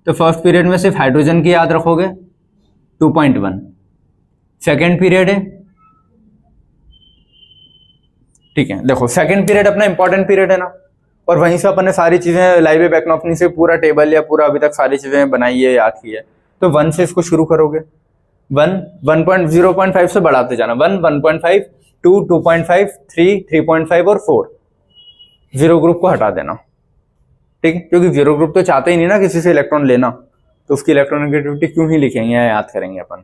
तो फर्स्ट पीरियड में सिर्फ हाइड्रोजन की याद रखोगे 2.1, सेकेंड पीरियड है, ठीक है। देखो सेकेंड पीरियड अपना इंपॉर्टेंट पीरियड है ना, और वहीं से अपन ने सारी चीजें लाइव बैकनॉफनी से पूरा टेबल या पूरा अभी तक सारी चीजें बनाई है, याद की है, तो 1 से इसको शुरू करोगे, 1.0.5 से बढ़ाते जाना, 1 1.5 2 2.5 3 3.5 और 4, जीरो ग्रुप को हटा देना, ठीक है, क्योंकि जीरो ग्रुप तो चाहते ही नहीं ना किसी से इलेक्ट्रॉन लेना, तो उसकी इलेक्ट्रोनेगेटिविटी क्यों ही लिखेंगे या याद करेंगे अपन,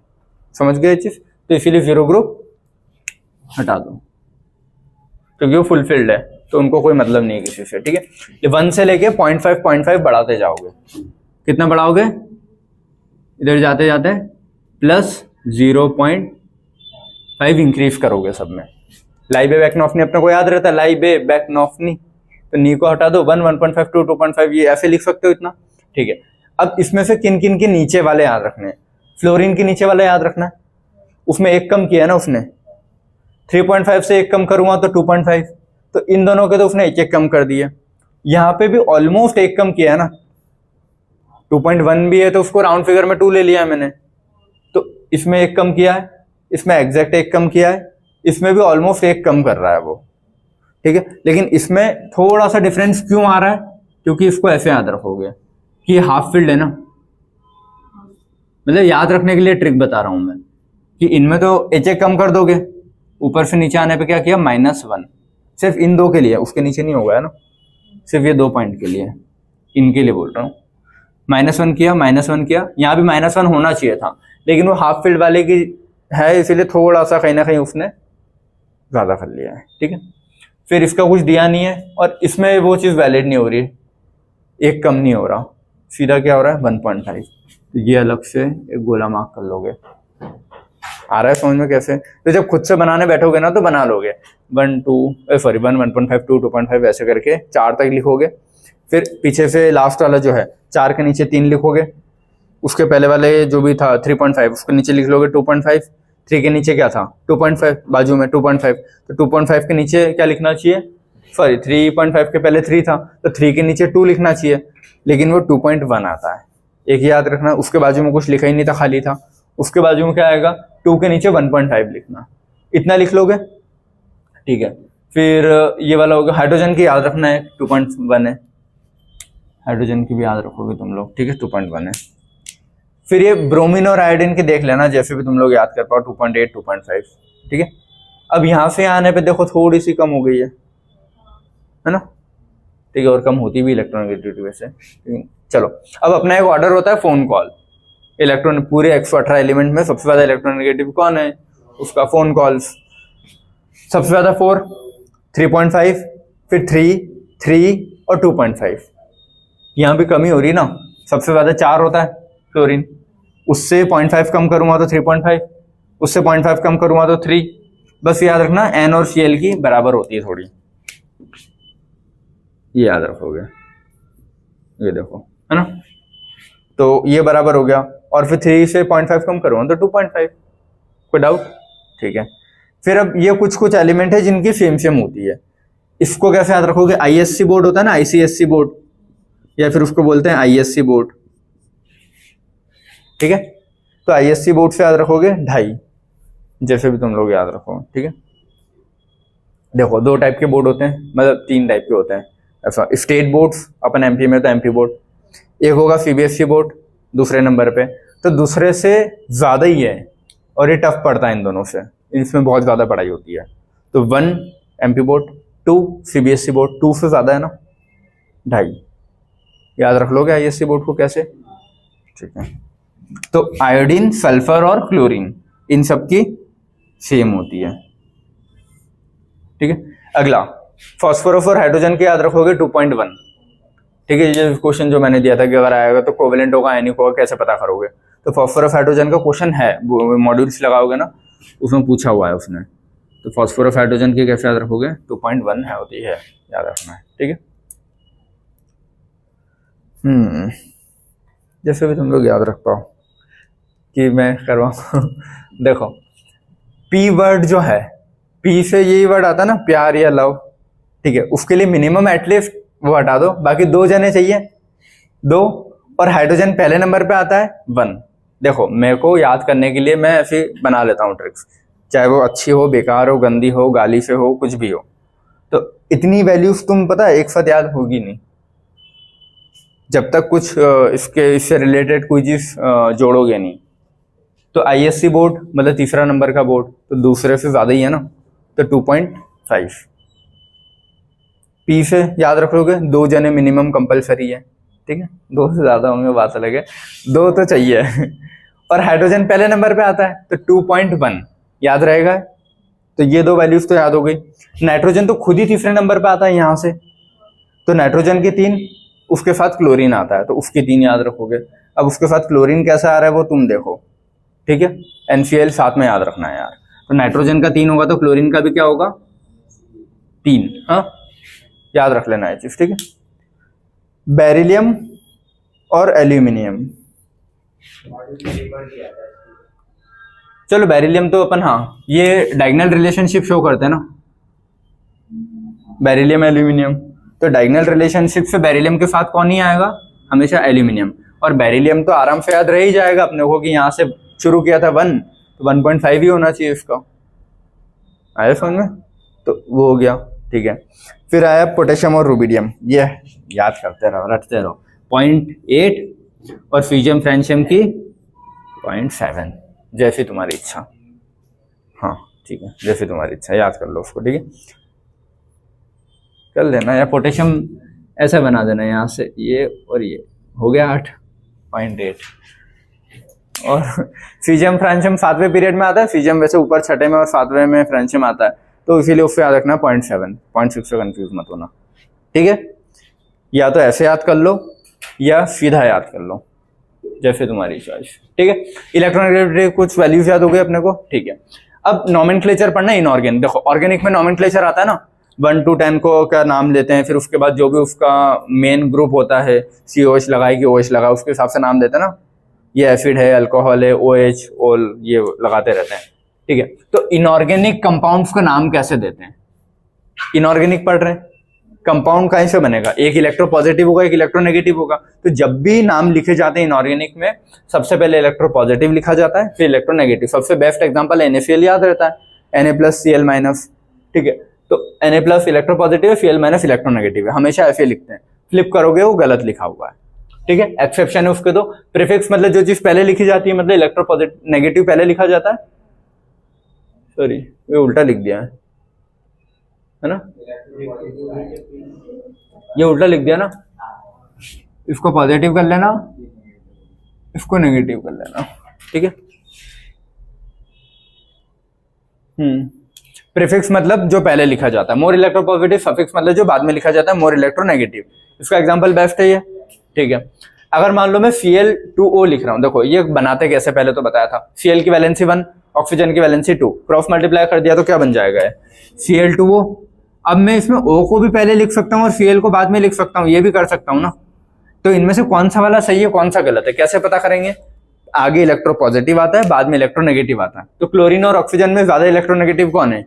समझ गए चीज, तो इसीलिए जीरो ग्रुप हटा दो, क्योंकि वो फुलफिल्ड है, तो उनको कोई मतलब नहीं है किसी से, ठीक है। ये 1 से लेके 0.5 बढ़ाते जाओगे, कितना बढ़ाओगे, इधर जाते जाते प्लस 0.5 इंक्रीज करोगे सब में। लाइबे-बेकनॉफ्नी अपने को याद रहता है, लाइबे-बेकनॉफ्नी, तो नी को हटा दो, 1, 1.5, 2, 2.5, ये ऐसे लिख सकते हो इतना, ठीक है। अब इसमें से किन किन के नीचे वाले याद रखने हैं, फ्लोरीन के नीचे वाला याद रखना है, उसमें एक कम किया ना उसने, 3.5 से एक कम करूंगा तो 2.5, तो इन दोनों के तो उसने एक एक कम कर दिए। यहाँ पे भी ऑलमोस्ट एक कम किया है ना, 2.1 भी है तो उसको राउंड फिगर में 2 ले लिया है मैंने, तो इसमें एक कम किया है, इसमें एग्जैक्ट एक कम किया है, इसमें भी ऑलमोस्ट एक कम कर रहा है वो, ठीक है। लेकिन इसमें थोड़ा सा डिफरेंस क्यों आ रहा है, क्योंकि इसको ऐसे याद रखोगे कि हाफ फिल्ड है ना, मतलब याद रखने के लिए ट्रिक बता रहा हूं मैं, कि इनमें तो एच एक कम कर दोगे, ऊपर से नीचे आने पे क्या किया, -1, सिर्फ इन दो के लिए, उसके नीचे नहीं होगा है ना, सिर्फ ये 2 पॉइंट के लिए, इनके लिए बोल रहा हूँ, -1 किया, -1 किया, यहाँ भी -1 होना चाहिए था, लेकिन वो हाफ फील्ड वाले की है, इसीलिए थोड़ा सा कहीं ना कहीं उसने ज्यादा कर लिया है, ठीक है। फिर इसका कुछ दिया नहीं है, और इसमें वो चीज वैलिड नहीं हो रही, एक कम नहीं हो रहा, सीधा क्या हो रहा है 1.5, तो ये अलग से एक गोला मार्क कर लोगे। आ रहा है समझ में कैसे, तो जब खुद से बनाने बैठोगे ना तो बना लोगे, 1, 1.5, 2, 2.5 ऐसे करके 4 तक लिखोगे, फिर पीछे से लास्ट वाला जो है 4 के नीचे 3 लिखोगे, उसके पहले वाले जो भी था 3.5 उसके नीचे लिख लोगे 2.5, 3 के नीचे क्या था 2.5, बाजू में 2.5, तो 2.5 के नीचे क्या लिखना चाहिए, सॉरी 3.5 के पहले 3 था तो 3 के नीचे 2 लिखना चाहिए, लेकिन वो 2.1 आता है, एक याद रखना। उसके बाजू में कुछ लिखा ही नहीं था, खाली था, उसके बाजू में क्या आएगा, 2 के नीचे 1.5 लिखना, इतना लिख लोगे, ठीक है। फिर ये वाला होगा, हाइड्रोजन की याद रखना है 2.1 है, हाइड्रोजन की भी याद रखोगे तुम लोग, ठीक है 2.1 है। फिर ये ब्रोमीन और आयोडीन के देख लेना, जैसे भी तुम लोग याद कर पाओ, 2.8, 2.5, ठीक है। अब यहाँ से आने पे देखो थोड़ी सी कम हो गई है ना, ठीक है, और कम होती भी इलेक्ट्रॉनिक वैसे, चलो। अब अपना एक ऑर्डर होता है फोन कॉल, इलेक्ट्रॉन पूरे 118 एलिमेंट में सबसे ज्यादा इलेक्ट्रोनेगेटिव कौन है, उसका फोन कॉल्स, सबसे ज्यादा 4, 3.5, फिर 3 और 2.5, यहाँ भी कमी हो रही ना, सबसे ज्यादा 4 होता है क्लोरीन, उससे 0.5 कम करूंगा तो 3.5, उससे 0.5 कम करूंगा तो 3, बस याद रखना N और Cl की बराबर होती है थोड़ी, ये याद रखोगे, ये देखो है ना, तो ये बराबर हो गया, और फिर 3 से 0.5 कम करूंगा तो 2.5, कोई डाउट, ठीक है। फिर अब ये कुछ एलिमेंट है जिनकी सेम होती है, इसको कैसे याद रखोगे, ISC बोर्ड होता है ना, ICSC बोर्ड, या फिर उसको बोलते हैं ISC बोर्ड, ठीक है। तो ISC बोर्ड से याद रखोगे 2.5, जैसे भी तुम लोग याद रखो, ठीक है। देखो 2 टाइप के बोर्ड होते हैं, मतलब 3 टाइप के होते हैं ऐसा, स्टेट बोर्ड्स, अपन MP में तो MP बोर्ड, एक होगा CBSE बोर्ड दूसरे नंबर पे, तो दूसरे से ज्यादा ही है, और ये टफ पड़ता है इन दोनों से, इसमें बहुत ज्यादा पढ़ाई होती है, तो 1 MP बोर्ड, 2 CBSE बोर्ड, 2 से ज्यादा है ना 2.5, याद रख लोगे ISC बोर्ड को कैसे, ठीक है। तो आयोडीन, सल्फर और क्लोरीन इन सब की सेम होती है, ठीक है। अगला फॉस्फोरस और हाइड्रोजन के याद रखोगे 2.1, ठीक है। ये क्वेश्चन जो मैंने दिया था कि अगर आएगा तो कोवेलेंट होगा आयनिक होगा कैसे पता करोगे, तो फॉस्फोरस हाइड्रोजन का क्वेश्चन है, मॉड्यूल्स लगाओगे ना उसमें पूछा हुआ है उसने, तो फॉस्फोरस हाइड्रोजन की कैसे याद रखोगे, 2.1 है होती है, याद रखना है, ठीक है। जैसे भी तुम लोग याद रख पाओ कि मैं करवाऊँ देखो P वर्ड जो है, P से यही वर्ड आता है ना, प्यार या लव, ठीक है, उसके लिए मिनिमम एटलीस्ट वो हटा दो, बाकी 2 जने चाहिए, 2, और हाइड्रोजन पहले नंबर पे आता है 1। देखो मेरे को याद करने के लिए मैं ऐसे बना लेता हूँ ट्रिक्स, चाहे वो अच्छी हो, बेकार हो, गंदी हो, गाली से हो, कुछ भी हो, तो इतनी वैल्यूज तुम पता है एक साथ याद होगी नहीं, जब तक कुछ इससे रिलेटेड कोई चीज जोड़ोगे नहीं। तो ISC बोर्ड मतलब तीसरा नंबर का बोर्ड, तो दूसरे से ज्यादा ही है ना, तो 2.5। P से याद रखोगे 2 जने मिनिमम कंपलसरी है, ठीक है, 2 से ज्यादा होंगे बात अलग है, 2 तो चाहिए और हाइड्रोजन पहले नंबर पे आता है तो 2.1 याद रहेगा, तो ये दो वैल्यूज तो याद हो गई। नाइट्रोजन तो खुद ही तीसरे नंबर पे आता है यहाँ से, तो नाइट्रोजन के 3, उसके साथ क्लोरीन आता है तो उसके 3 याद रखोगे। अब उसके साथ क्लोरीन कैसा आ रहा है वो तुम देखो, ठीक है, NCl साथ में याद रखना है यार। तो नाइट्रोजन का 3 होगा तो क्लोरीन का भी क्या होगा 3, हाँ याद रख लेना है चीज, ठीक है। बेरिलियम और एल्यूमिनियम, चलो बेरिलियम तो अपन, हाँ ये डायगोनल रिलेशनशिप शो करते हैं ना, बेरिलियम एल्यूमिनियम, तो डायगोनल रिलेशनशिप से बेरिलियम के साथ कौन ही आएगा, हमेशा एल्यूमिनियम। और बेरिलियम तो आराम से याद रह ही जाएगा अपने को कि यहाँ से शुरू किया था 1, तो 1.5 ही होना चाहिए इसका, आया समझ में, तो वो हो गया, ठीक है। फिर आया पोटेशियम और रुबिडियम, ये याद करते रहो, रटते रहो, 0.8 और फ्यूजियम फ्रेंशियम की 0.7, जैसी तुम्हारी इच्छा, हाँ ठीक है, जैसी तुम्हारी इच्छा, याद कर लो उसको, ठीक है, कर लेना। या पोटेशियम ऐसा बना देना यहाँ से, ये और ये हो गया 8.8। और फ्यूजियम फ्रेंशियम 7वें पीरियड में आता है, फ्यूजियम वैसे ऊपर 6ठे में और 7वें में फ्रेंशियम आता है, तो इसीलिए उससे याद रखना 0.7, 0.6 से कंफ्यूज मत होना, ठीक है। या तो ऐसे याद कर लो या सीधा याद कर लो, जैसे तुम्हारी चॉइस, ठीक है। इलेक्ट्रोनेगेटिविटी कुछ वैल्यूज याद हो गए अपने को, ठीक है। अब नॉमेनक्लेचर पढ़ना इनऑर्गेनिक, देखो ऑर्गेनिक में नॉमेनक्लेचर आता है ना, 1 to 10 को क्या नाम लेते हैं, फिर उसके बाद जो भी उसका मेन ग्रुप होता है, COH लगाए कि OH लगा, उसके हिसाब से नाम देते हैं ना, ये एसिड है, अल्कोहल है, OH, ओल, ये लगाते रहते हैं, ठीक है। तो इनऑर्गेनिक कंपाउंड्स का नाम कैसे देते हैं, इनऑर्गेनिक पढ़ रहे हैं, कंपाउंड कहीं से बनेगा, एक इलेक्ट्रोपॉजिटिव होगा, एक इलेक्ट्रोनेगेटिव होगा, तो जब भी नाम लिखे जाते हैं इनऑर्गेनिक में, सबसे पहले इलेक्ट्रोपॉजिटिव लिखा जाता है, फिर इलेक्ट्रोनेगेटिव। सबसे बेस्ट एग्जांपल NaCl याद रहता है, Na+Cl-, ठीक है। तो Na+ इलेक्ट्रोपॉजिटिव है, Cl- इलेक्ट्रोनेगेटिव है, हमेशा ऐसे लिखते हैं, फ्लिप करोगे वो गलत लिखा हुआ है, ठीक है। एक्सेप्शन है उसके दो, प्रीफिक्स मतलब जो चीज पहले लिखी जाती है, मतलब इलेक्ट्रोपॉजिटिव नेगेटिव पहले लिखा जाता है, सॉरी ये उल्टा लिख दिया है ना, ये उल्टा लिख दिया ना, इसको पॉजिटिव कर लेना, इसको नेगेटिव कर लेना, ठीक है। प्रीफिक्स मतलब जो पहले लिखा जाता है, मोर इलेक्ट्रोपॉजिटिव, सफिक्स मतलब जो बाद में लिखा जाता है, मोर इलेक्ट्रोनेगेटिव। इसका एग्जांपल बेस्ट है ये, ठीक है। अगर मान लो मैं Cl2O लिख रहा हूं, देखो ये बनाते कैसे पहले तो बताया था, Cl की वैलेंसी 1, ऑक्सीजन की वैलेंसी 2, क्रॉस मल्टीप्लाई कर दिया तो क्या बन जाएगा Cl2O। अब मैं इसमें O को भी पहले लिख सकता हूँ और Cl को बाद में लिख सकता हूँ, ये भी कर सकता हूँ ना। तो इनमें से कौन सा वाला सही है कौन सा गलत है कैसे पता करेंगे, आगे इलेक्ट्रोपॉजिटिव आता है, बाद में इलेक्ट्रोनेगेटिव आता है। तो क्लोरीन और ऑक्सीजन में ज्यादा इलेक्ट्रोनेगेटिव कौन है,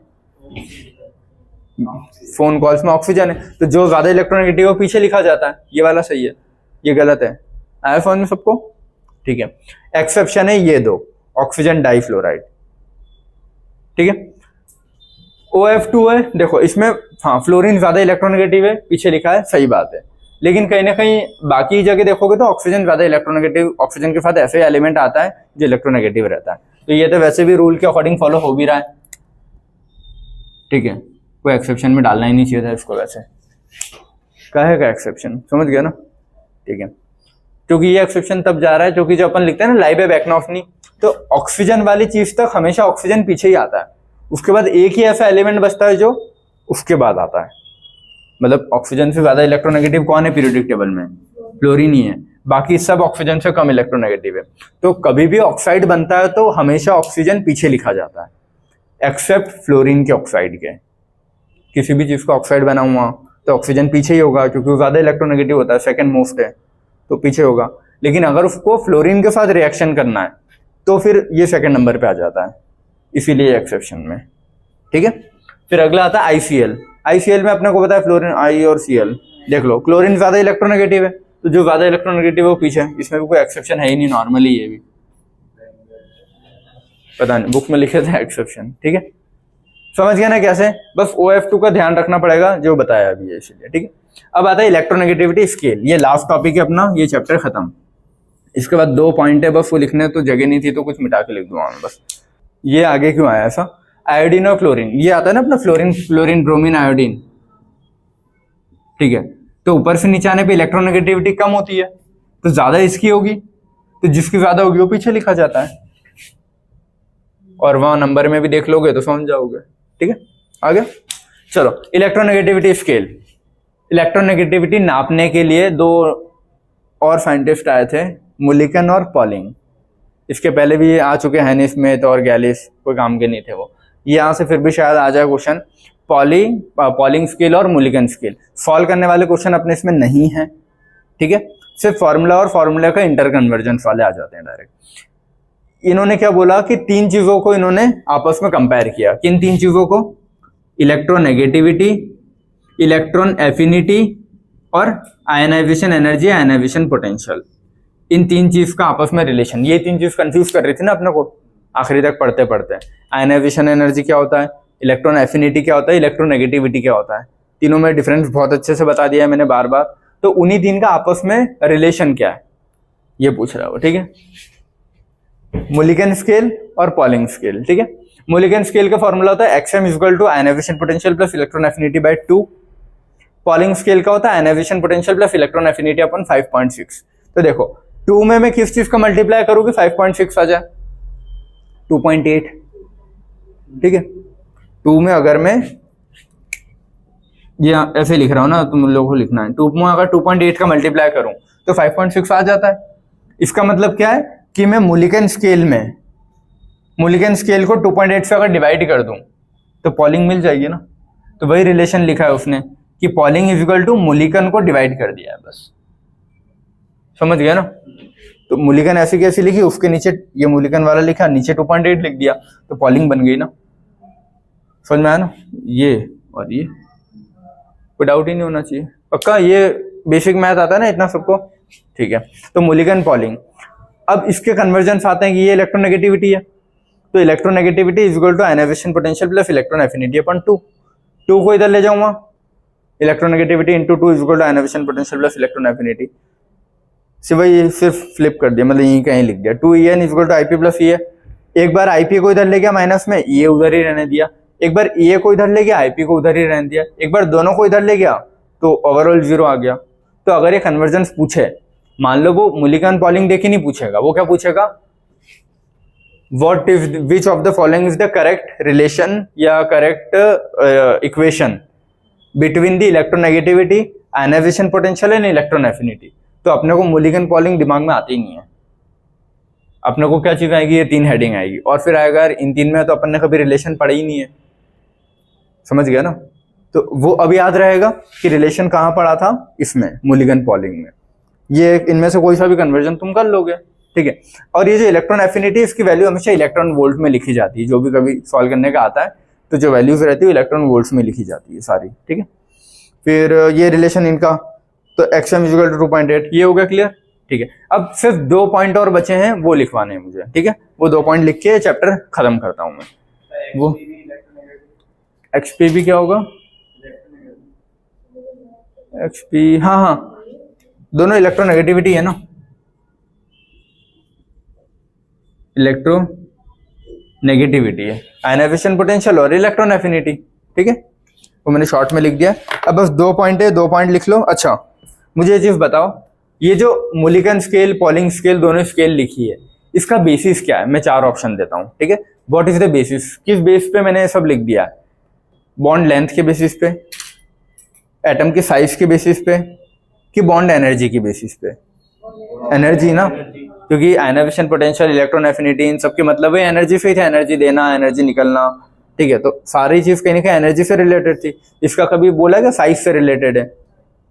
फोन कॉल्स में ऑक्सीजन है, तो जो ज्यादा इलेक्ट्रोनेगेटिव है पीछे लिखा जाता है, ये वाला सही है, ये गलत है। आया फोन में सबको, ठीक है। एक्सेप्शन है ये दो, ऑक्सीजन डाइफ्लोराइड, ठीक है। OF2 है, देखो इसमें हाँ फ्लोरीन ज्यादा इलेक्ट्रोनेगेटिव है, पीछे लिखा है, सही बात है, लेकिन कहीं ना कहीं बाकी जगह देखोगे तो ऑक्सीजन ज्यादा इलेक्ट्रोनेगेटिव, ऑक्सीजन के साथ ऐसे एलिमेंट आता है जो इलेक्ट्रोनेगेटिव रहता है, तो ये तो वैसे भी रूल के अकॉर्डिंग फॉलो हो भी रहा है, ठीक है। कोई एक्सेप्शन में डालना ही नहीं चाहिए था इसको, वैसे कहेगा एक्सेप्शन, समझ गया ना, ठीक है। क्योंकि ये एक्सेप्शन तब जा रहा है क्योंकि जो अपन लिखते हैं ना लाइबे बैकनॉफ्नी, तो ऑक्सीजन वाली चीज तक हमेशा ऑक्सीजन पीछे ही आता है, उसके बाद एक ही ऐसा एलिमेंट बचता है जो उसके बाद आता है, मतलब ऑक्सीजन से ज्यादा इलेक्ट्रोनेगेटिव कौन है पीरियोडिक टेबल में, फ्लोरीन ही है, बाकी सब ऑक्सीजन से कम इलेक्ट्रोनेगेटिव है। तो कभी भी ऑक्साइड बनता है तो हमेशा ऑक्सीजन पीछे लिखा जाता है, एक्सेप्ट फ्लोरीन के ऑक्साइड के, किसी भी चीज का ऑक्साइड बना हुआ तो ऑक्सीजन पीछे ही होगा क्योंकि वो ज्यादा इलेक्ट्रोनेगेटिव होता है, सेकंड मोस्ट है तो पीछे होगा। लेकिन अगर उसको फ्लोरीन के साथ रिएक्शन करना है तो फिर ये सेकंड नंबर पे आ जाता है, इसीलिए एक्सेप्शन में, ठीक है। फिर अगला आता है ICl। ICl में अपने को पता है फ्लोरीन I और Cl, देख लो क्लोरीन ज्यादा इलेक्ट्रोनेगेटिव है तो जो ज्यादा इलेक्ट्रोनेगेटिव है वो पीछे है, इसमें भी कोई एक्सेप्शन है ही नहीं, नॉर्मली ये भी पता नहीं बुक में लिखे थे एक्सेप्शन, ठीक है। समझ गया ना कैसे, बस OF2 का ध्यान रखना पड़ेगा जो बताया अभी है, इसलिए ठीक है। अब आता है इलेक्ट्रोनेगेटिविटी स्केल, ये लास्ट टॉपिक है अपना, ये चैप्टर खत्म। इसके बाद 2 पॉइंट है बस, वो लिखने तो जगह नहीं थी तो कुछ मिटा के लिख दूंगा मैं बस। ये आगे क्यों आया ऐसा, आयोडीन और क्लोरीन, ये आता है ना अपना फ्लोरीन ब्रोमीन आयोडीन, ठीक है। तो ऊपर से नीचे आने पे इलेक्ट्रोनेगेटिविटी कम होती है तो ज्यादा इसकी होगी, तो जिसकी ज्यादा होगी वो पीछे लिखा जाता है, और वहां नंबर में भी देख लोगे तो समझ जाओगे, ठीक है, आगे चलो। इलेक्ट्रोनेगेटिविटी स्केल, इलेक्ट्रोनेगेटिविटी नापने के लिए दो और साइंटिस्ट आए थे, मुलिकन और पॉलिंग। इसके पहले भी आ चुके हैं, हैनी स्मिथ और गैलिस, कोई काम के नहीं थे वो। ये यहाँ से फिर भी शायद आ जाए क्वेश्चन, पॉलिंग स्केल और मुलिकन स्केल। सॉल्व करने वाले क्वेश्चन अपने इसमें नहीं है, ठीक है, सिर्फ फॉर्मूला और फॉर्मूला का इंटर कन्वर्जेंस वाले आ जाते हैं डायरेक्ट। इन्होंने क्या बोला कि तीन चीजों को इन्होंने आपस में कंपेयर किया। किन तीन चीजों को? इलेक्ट्रोनेगेटिविटी, इलेक्ट्रॉन एफिनिटी और आयनाइजेशन एनर्जी, आयनाइजेशन पोटेंशियल। इन तीन चीज का आपस में रिलेशन, ये तीन चीज कंफ्यूज कर रही थी ना अपने को आखिरी तक पढ़ते पढ़ते। आयनाइजेशन एनर्जी क्या होता है, इलेक्ट्रॉन एफिनिटी क्या होता है, इलेक्ट्रोनेगेटिविटी क्या होता है, तीनों में डिफरेंस बहुत अच्छे से बता दिया है मैंने बार बार। तो उन्हीं तीन का आपस में रिलेशन क्या है ये पूछ रहा हो, ठीक है। मुलिकन स्केल और पॉलिंग स्केल, ठीक है। मुलिकन स्केल का फॉर्मूला होता है XM equal to ionisation potential plus electron affinity by 2। Pauling scale का होता है ionisation potential plus electron affinity upon 5.6। तो देखो 2 में मैं किस चीज का मल्टीप्लाई करूंगी 5.6 आ जाए 2.8, ठीक है। 2 में अगर मैं ये ऐसे लिख रहा हूं ना, तुम लोगों को लिखना है 2 में अगर 2.8 का मल्टीप्लाई करूं तो 5.6 आ जाता है। इसका मतलब क्या है कि मैं मुलिकन स्केल को 2.8 से अगर डिवाइड कर दूं तो पॉलिंग मिल जाएगी ना। तो वही रिलेशन लिखा है उसने कि Pauling is equal to Mulliken को डिवाइड कर दिया है, बस समझ गया ना। तो मुलिकन ऐसी कैसी लिखी, उसके नीचे ये मुलिकन वाला लिखा, नीचे 2.8 लिख दिया, तो पॉलिंग बन गई ना। समझ में आया ना। ये और ये कोई डाउट ही नहीं होना चाहिए, पक्का। ये बेसिक मैथ आता है ना इतना सबको, ठीक है। तो मुलिकन पॉलिंग, अब इसके कन्वर्जन्स आते हैं कि ये इलेक्ट्रोनेगेटिविटी है, तो electronegativity is equal to ionisation potential plus electron affinity upon 2 को इधर ले जाऊंगा, electronegativity into 2 is equal to ionisation potential plus electron affinity. सिर्फ फ्लिप कर दिया, मतलब यहीं कहीं लिख दिया 2En is equal to IP plus E। एक बार IP को इधर ले गया माइनस में, ये उधर ही रहने दिया। एक बार ए को इधर ले गया, IP को उधर ही रहने दिया। एक बार दोनों को इधर ले गया तो ओवरऑल 0 आ गया। तो अगर ये कन्वर्जेंस पूछे, मान लो वो मुलिकन पॉलिंग देख ही नहीं पूछेगा, वो क्या पूछेगा, what is which of the following is the correct relation या correct equation between the electronegativity, ionisation potential and electron affinity. तो अपने को मुलिकन पॉलिंग दिमाग में आती ही नहीं है। अपने को क्या चीज आएगी, ये 3 हेडिंग आएगी, और फिर आएगा इन 3 में तो अपन ने कभी रिलेशन पढ़ा ही नहीं है, समझ गया ना। तो वो अब याद रहेगा कि रिलेशन कहाँ पढ़ा था, इसमें मुलिकन पॉलिंग में। ये इनमें से कोई सा भी कन्वर्जन तुम कर लोगे, ठीक है। और ये जो इलेक्ट्रॉन एफिनिटी, इसकी वैल्यू हमेशा इलेक्ट्रॉन वोल्ट में लिखी जाती है। जो भी कभी सॉल्व करने का आता है तो जो वैल्यूज रहती है इलेक्ट्रॉन वोल्ट्स में लिखी जाती है सारी, ठीक है। फिर ये रिलेशन इनका, तो XM इक्वल टू 2.8, ये हो गया क्लियर, ठीक है। अब सिर्फ 2 पॉइंट और बचे हैं, वो लिखवाने हैं मुझे, ठीक है। वो 2 पॉइंट लिख के चैप्टर खत्म करता हूं मैं। वो XP भी क्या होगा, XP, हाँ, दोनों इलेक्ट्रोनेगेटिविटी है ना, इलेक्ट्रो नेगेटिविटी है, आयनाइजेशन पोटेंशियल और इलेक्ट्रॉन एफिनिटी, ठीक है। वो मैंने शॉर्ट में लिख दिया। अब बस 2 पॉइंट है, 2 पॉइंट लिख लो। अच्छा, मुझे ये चीज बताओ, ये जो मुलिकन स्केल, पॉलिंग स्केल, दोनों स्केल लिखी है, इसका बेसिस क्या है? मैं 4 ऑप्शन देता हूं, ठीक है। व्हाट इज द बेसिस, किस बेस पे मैंने सब लिख दिया है? बॉन्ड लेंथ के बेसिस पे, एटम के साइज के बेसिस पे, कि बॉन्ड एनर्जी की बेसिस पे? एनर्जी ना, क्योंकि आयनाइजेशन पोटेंशियल, इलेक्ट्रॉन एफिनिटी, इन सबके मतलब है एनर्जी से ही था, एनर्जी देना, एनर्जी निकलना, ठीक है। तो सारी चीज कहीं ना कहीं एनर्जी से रिलेटेड थी। इसका कभी बोला क्या साइज से रिलेटेड है?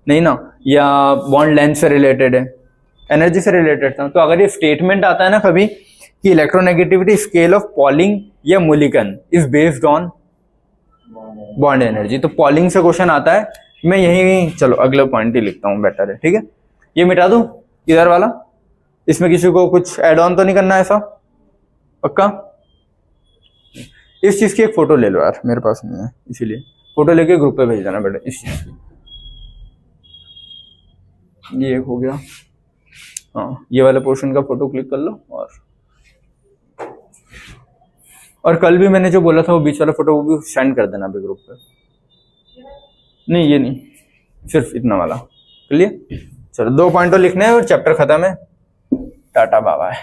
नहीं ना। या बॉन्ड लेंथ से रिलेटेड है? एनर्जी से रिलेटेड था। तो अगर ये स्टेटमेंट आता है ना कभी कि इलेक्ट्रोनेगेटिविटी स्केल ऑफ पॉलिंग या Mulliken is based on bond energy, तो पॉलिंग से क्वेश्चन आता है। मैं यही, चलो अगला पॉइंट ही लिखता हूँ, बेटर है, ठीक है। ये मिटा दूं इधर वाला, इसमें किसी को कुछ एड ऑन तो नहीं करना है ऐसा, पक्का? इस चीज की एक फोटो ले लो यार, मेरे पास नहीं है, इसीलिए फोटो लेके ग्रुप पे भेज देना बेटा इस चीज की। ये एक हो गया, हाँ, ये वाला पोर्शन का फोटो क्लिक कर लो। और कल भी मैंने जो बोला था वो बीच वाला फोटो, वो भी सेंड कर देना ग्रुप पे। नहीं ये नहीं, सिर्फ इतना वाला, क्लियर। चलो 2 पॉइंट तो लिखने हैं और चैप्टर खत्म है। टाटा बाबा है।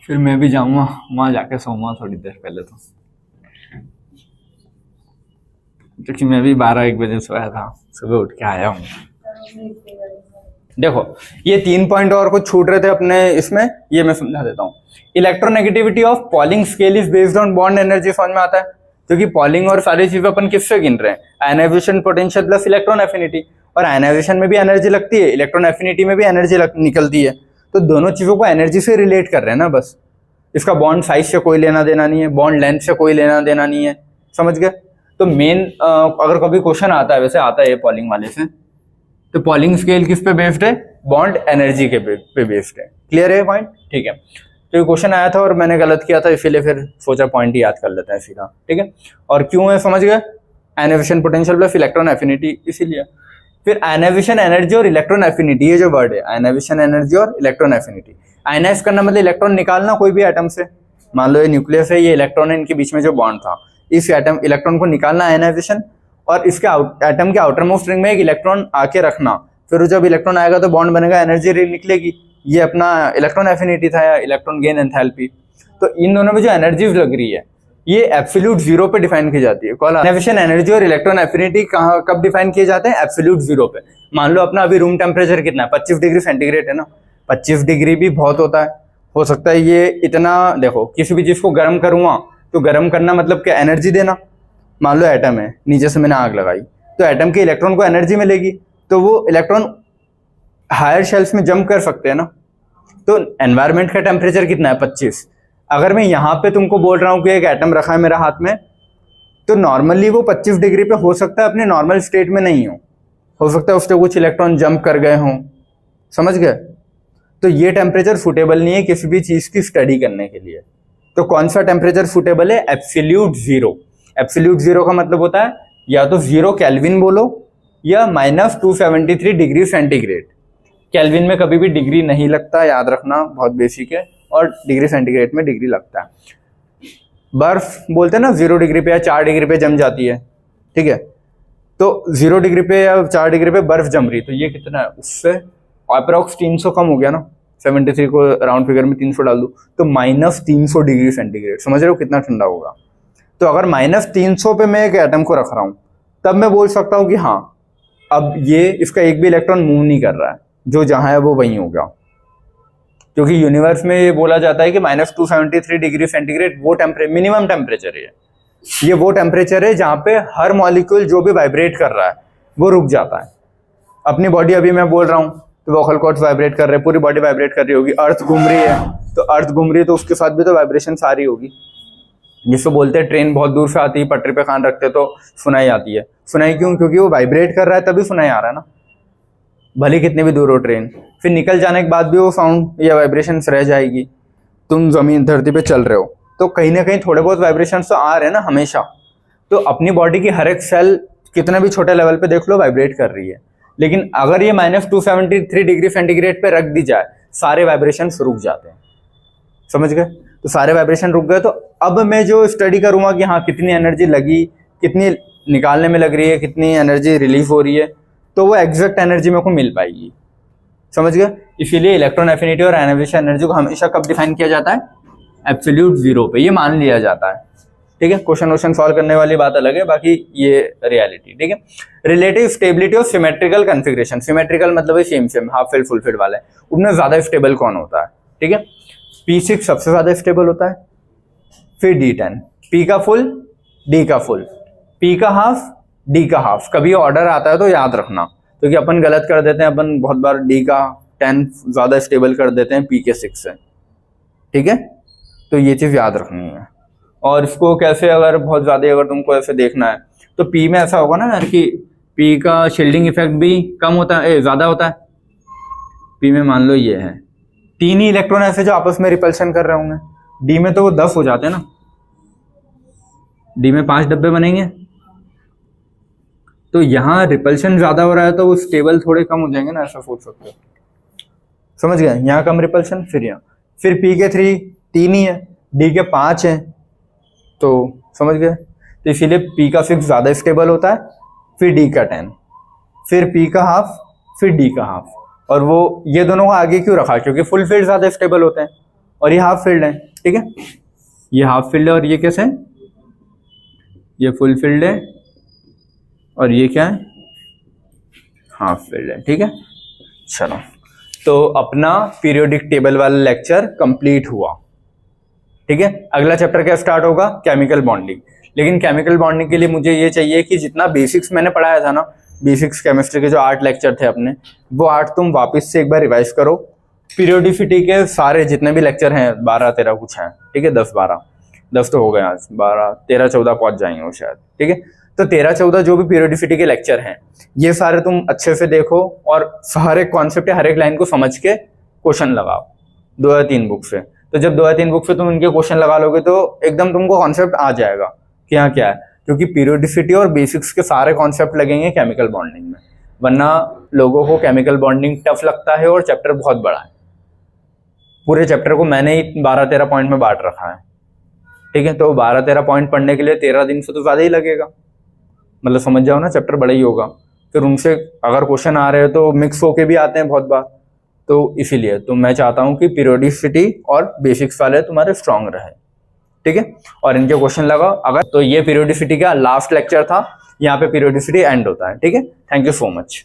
फिर मैं भी जाऊंगा वहां जाके सोऊंगा थोड़ी देर पहले, तो क्योंकि मैं भी 12-1 बजे सोया था, सुबह उठ के आया हूँ। देखो ये 3 पॉइंट और कुछ छूट रहे थे अपने इसमें, ये मैं समझा देता हूँ। Electronegativity of polling scale is based on bond energy, समझ में आता है, क्योंकि पॉलिंग और सारी चीजें अपन किससे गिन रहे हैं, ionization potential plus electron affinity, और आयनाइजेशन में भी एनर्जी लगती है, इलेक्ट्रॉन एफिनिटी में भी एनर्जी निकलती है, तो दोनों चीजों को एनर्जी से रिलेट कर रहे हैं ना बस। इसका बॉन्ड साइज से कोई लेना देना नहीं है, बॉन्ड लेंथ से कोई लेना देना नहीं है, समझ गए। तो मेन अगर कभी क्वेश्चन आता है, वैसे आता है पॉलिंग वाले से, तो पॉलिंग स्केल किस पे बेस्ड है, बॉन्ड एनर्जी के पे बेस्ड है। क्लियर है पॉइंट, ठीक है। तो ये क्वेश्चन आया था और मैंने गलत किया था, इसीलिए फिर सोचा पॉइंट ही याद कर लेते हैं सीधा, ठीक है। और क्यों है समझ गए, ionization potential plus electron affinity, इसीलिए। फिर आयनाइजेशन एनर्जी और इलेक्ट्रॉन एफिनिटी, ये जो वर्ड है आयनाइजेशन एनर्जी और इलेक्ट्रॉन एफिनिटी, आयनाइज करना मतलब इलेक्ट्रॉन निकालना कोई भी एटम से, मान लो ये न्यूक्लियस है, ये इलेक्ट्रॉन है, इनके बीच में जो बॉन्ड था, इस एटम इलेक्ट्रॉन को निकालना आयनाइजेशन, और इसके एटम के आउटर मोस्ट रिंग में एक इलेक्ट्रॉन आके रखना, फिर जब इलेक्ट्रॉन आएगा तो बॉन्ड बनेगा, एनर्जी निकलेगी, ये अपना इलेक्ट्रॉन एफिनिटी था या इलेक्ट्रॉन गेन एंथैल्पी। तो इन दोनों में जो एनर्जीज लग रही है ये एब्सोल्यूट जीरो पे डिफाइन की जाती है। कॉल आयनाइजेशन एनर्जी और इलेक्ट्रॉन एफिनिटी कहाँ कब डिफाइन किए जाते हैं, एब्सोल्यूट जीरो पे। मान लो अपना अभी रूम टेम्परेचर कितना है, 25 डिग्री सेंटीग्रेड है ना, 25 डिग्री भी बहुत होता है, हो सकता है ये इतना, देखो किसी भी चीज को गर्म करूंगा तो गर्म करना मतलब क्या, एनर्जी देना। मान लो एटम है, नीचे से मैंने आग लगाई तो एटम के इलेक्ट्रॉन को एनर्जी मिलेगी, तो वो इलेक्ट्रॉन हायर शेल्स में जंप कर सकते हैं ना। तो एनवायरनमेंट का टेम्परेचर कितना है, 25। अगर मैं यहाँ पे तुमको बोल रहा हूँ कि एक एटम रखा है मेरा हाथ में, तो नॉर्मली वो 25 डिग्री पे हो सकता है अपने नॉर्मल स्टेट में नहीं हो सकता है उससे कुछ इलेक्ट्रॉन जंप कर गए हों, समझ गए। तो ये टेम्परेचर सुटेबल नहीं है किसी भी चीज की स्टडी करने के लिए। तो कौन सा टेम्परेचर सुटेबल है, एब्सोल्यूट जीरो। एब्सोल्यूट जीरो का मतलब होता है या तो 0 केल्विन बोलो या -273 डिग्री सेंटीग्रेड। केल्विन में कभी भी डिग्री नहीं लगता, याद रखना, बहुत बेसिक है, और डिग्री सेंटीग्रेड में डिग्री लगता है। बर्फ बोलते हैं ना 0 डिग्री पे या 4 डिग्री पे जम जाती है, ठीक है। तो 0 डिग्री पे या 4 डिग्री पे बर्फ जम रही, तो ये कितना है, उससे अप्रॉक्स 300 कम हो गया ना, 73 को राउंड फिगर में 300 डाल दूं तो -300 डिग्री सेंटीग्रेड, समझ रहे हो कितना ठंडा होगा। तो अगर -300 पे मैं एक एटम को रख रहा हूँ तब मैं बोल सकता हूँ कि हाँ अब ये इसका एक भी इलेक्ट्रॉन मूव नहीं कर रहा है, जो जहां है वो वहीं होगा। क्योंकि यूनिवर्स में ये बोला जाता है कि -273 डिग्री सेंटीग्रेड वो मिनिमम टेम्परेचर है, ये वो टेम्परेचर है जहां पे हर मॉलिक्यूल जो भी वाइब्रेट कर रहा है वो रुक जाता है। अपनी बॉडी अभी मैं बोल रहा हूँ तो वोकल कॉर्ड्स वाइब्रेट कर रहे हैं, पूरी बॉडी वाइब्रेट कर रही होगी, अर्थ घूम रही है तो अर्थ घूम रही है, तो उसके साथ भी तो वाइब्रेशन सारी होगी। जिसको बोलते हैं ट्रेन बहुत दूर से आती है, पटरी पे कान रखते तो सुनाई आती है। सुनाई क्यों, क्योंकि वो वाइब्रेट कर रहा है तभी सुनाई आ रहा है ना, भले कितने भी दूर हो ट्रेन, फिर निकल जाने के बाद भी वो साउंड या वाइब्रेशंस रह जाएगी। तुम जमीन धरती पे चल रहे हो तो कहीं ना कहीं थोड़े बहुत वाइब्रेशंस तो आ रहे हैं ना हमेशा। तो अपनी बॉडी की हर एक सेल कितना भी छोटे लेवल पे देख लो वाइब्रेट कर रही है, लेकिन अगर ये -273 डिग्री सेंटीग्रेड पे रख दी जाए सारे वाइब्रेशंस रुक जाते हैं, समझ गए। तो सारे वाइब्रेशन रुक गए तो अब मैं जो स्टडी करूंगा कि हाँ कितनी एनर्जी लगी, कितनी निकालने में लग रही है, कितनी एनर्जी रिलीज हो रही है, तो वो एग्जैक्ट एनर्जी मेरे को मिल पाएगी, समझ गए। इसीलिए इलेक्ट्रॉन एफिनिटी और आयनाइजेशन एनर्जी को हमेशा कब डिफाइन किया जाता है, एब्सोल्यूट जीरो पे, ये मान लिया जाता है, ठीक है। क्वेश्चन सॉल्व करने वाली बात अलग है, बाकी ये रियलिटी, ठीक है। Relative stability of symmetrical configuration, symmetrical मतलब है same half fill full fill वाला है, उनमें ज्यादा स्टेबल कौन होता है, ठीक है। P6 सबसे ज्यादा स्टेबल होता है, फिर D10, P का फुल, D का फुल, P का हाफ, D का हाफ। कभी ऑर्डर आता है तो याद रखना, क्योंकि अपन गलत कर देते हैं, अपन बहुत बार D का 10 ज्यादा स्टेबल कर देते हैं P के 6 से, ठीक है। तो ये चीज याद रखनी है। और इसको कैसे, अगर बहुत ज्यादा अगर तुमको ऐसे देखना है तो P में ऐसा होगा ना यार कि P का शील्डिंग इफेक्ट भी कम होता है, ज्यादा होता है। P में मान लो ये है 3 ही इलेक्ट्रॉन ऐसे जो आपस में रिपल्शन कर रहे होंगे, D में तो वो 10 हो जाते हैं ना, D में 5 डब्बे बनेंगे, तो यहाँ रिपल्शन ज्यादा हो रहा है तो वो स्टेबल थोड़े कम हो जाएंगे ना, ऐसा सोच सकते हो, समझ गए। यहाँ कम रिपल्शन, फिर यहाँ, फिर P के 3 ही है, D के 5 है, तो समझ गए। तो इसीलिए P का 6 ज्यादा स्टेबल होता है, फिर D का 10, फिर P का हाफ, फिर D का हाफ। और वो ये दोनों को आगे क्यों रखा, क्योंकि फुल फील्ड ज्यादा स्टेबल होते हैं, और ये हाफ फिल्ड है, ठीक है। ये हाफ फिल्ड है और ये कैसे है, ये फुल फिल्ड है और ये क्या है, हाफ फिल्ड है, ठीक है। चलो, तो अपना पीरियोडिक टेबल वाला लेक्चर कंप्लीट हुआ, ठीक है। अगला चैप्टर क्या स्टार्ट होगा, केमिकल बॉन्डिंग। लेकिन केमिकल बॉन्डिंग के लिए मुझे ये चाहिए कि जितना बेसिक्स मैंने पढ़ाया था ना, बेसिक्स केमिस्ट्री के जो 8 लेक्चर थे अपने, वो 8 तुम वापस से एक बार रिवाइज करो। पीरियोडिसिटी के सारे जितने भी लेक्चर हैं, 12-13 कुछ हैं, ठीक है, 10 तो हो गए आज, 12-13-14 पहुंच जाएंगे वो शायद, ठीक है। तो 13-14 जो भी पीरियोडिसिटी के लेक्चर हैं, ये सारे तुम अच्छे से देखो और हर एक कॉन्सेप्ट या हर एक लाइन को समझ के क्वेश्चन लगाओ 2 या 3 बुक से। तो जब 2 या 3 बुक से तुम इनके क्वेश्चन लगा लोगे तो एकदम तुमको कॉन्सेप्ट आ जाएगा कि यहाँ क्या है, क्योंकि पीरियोडिसिटी और बेसिक्स के सारे कॉन्सेप्ट लगेंगे केमिकल बॉन्डिंग में। वरना लोगों को केमिकल बॉन्डिंग टफ लगता है और चैप्टर बहुत बड़ा है। पूरे चैप्टर को मैंने ही 12-13 पॉइंट में बांट रखा है, ठीक है। तो 12-13 पॉइंट पढ़ने के लिए 13 दिन से तो ज्यादा ही लगेगा, मतलब समझ जाओ ना, चैप्टर बड़ा ही होगा। फिर उनसे अगर क्वेश्चन आ रहे हो तो मिक्स होके भी आते हैं बहुत बार, तो इसीलिए तो मैं चाहता हूं कि पीरियोडिसिटी और बेसिक्स वाले तुम्हारे स्ट्रांग रहे, ठीक है। और इनके क्वेश्चन लगाओ अगर, तो ये पीरियोडिसिटी का लास्ट लेक्चर था, यहाँ पे पीरियोडिसिटी एंड होता है, ठीक है। Thank you so much.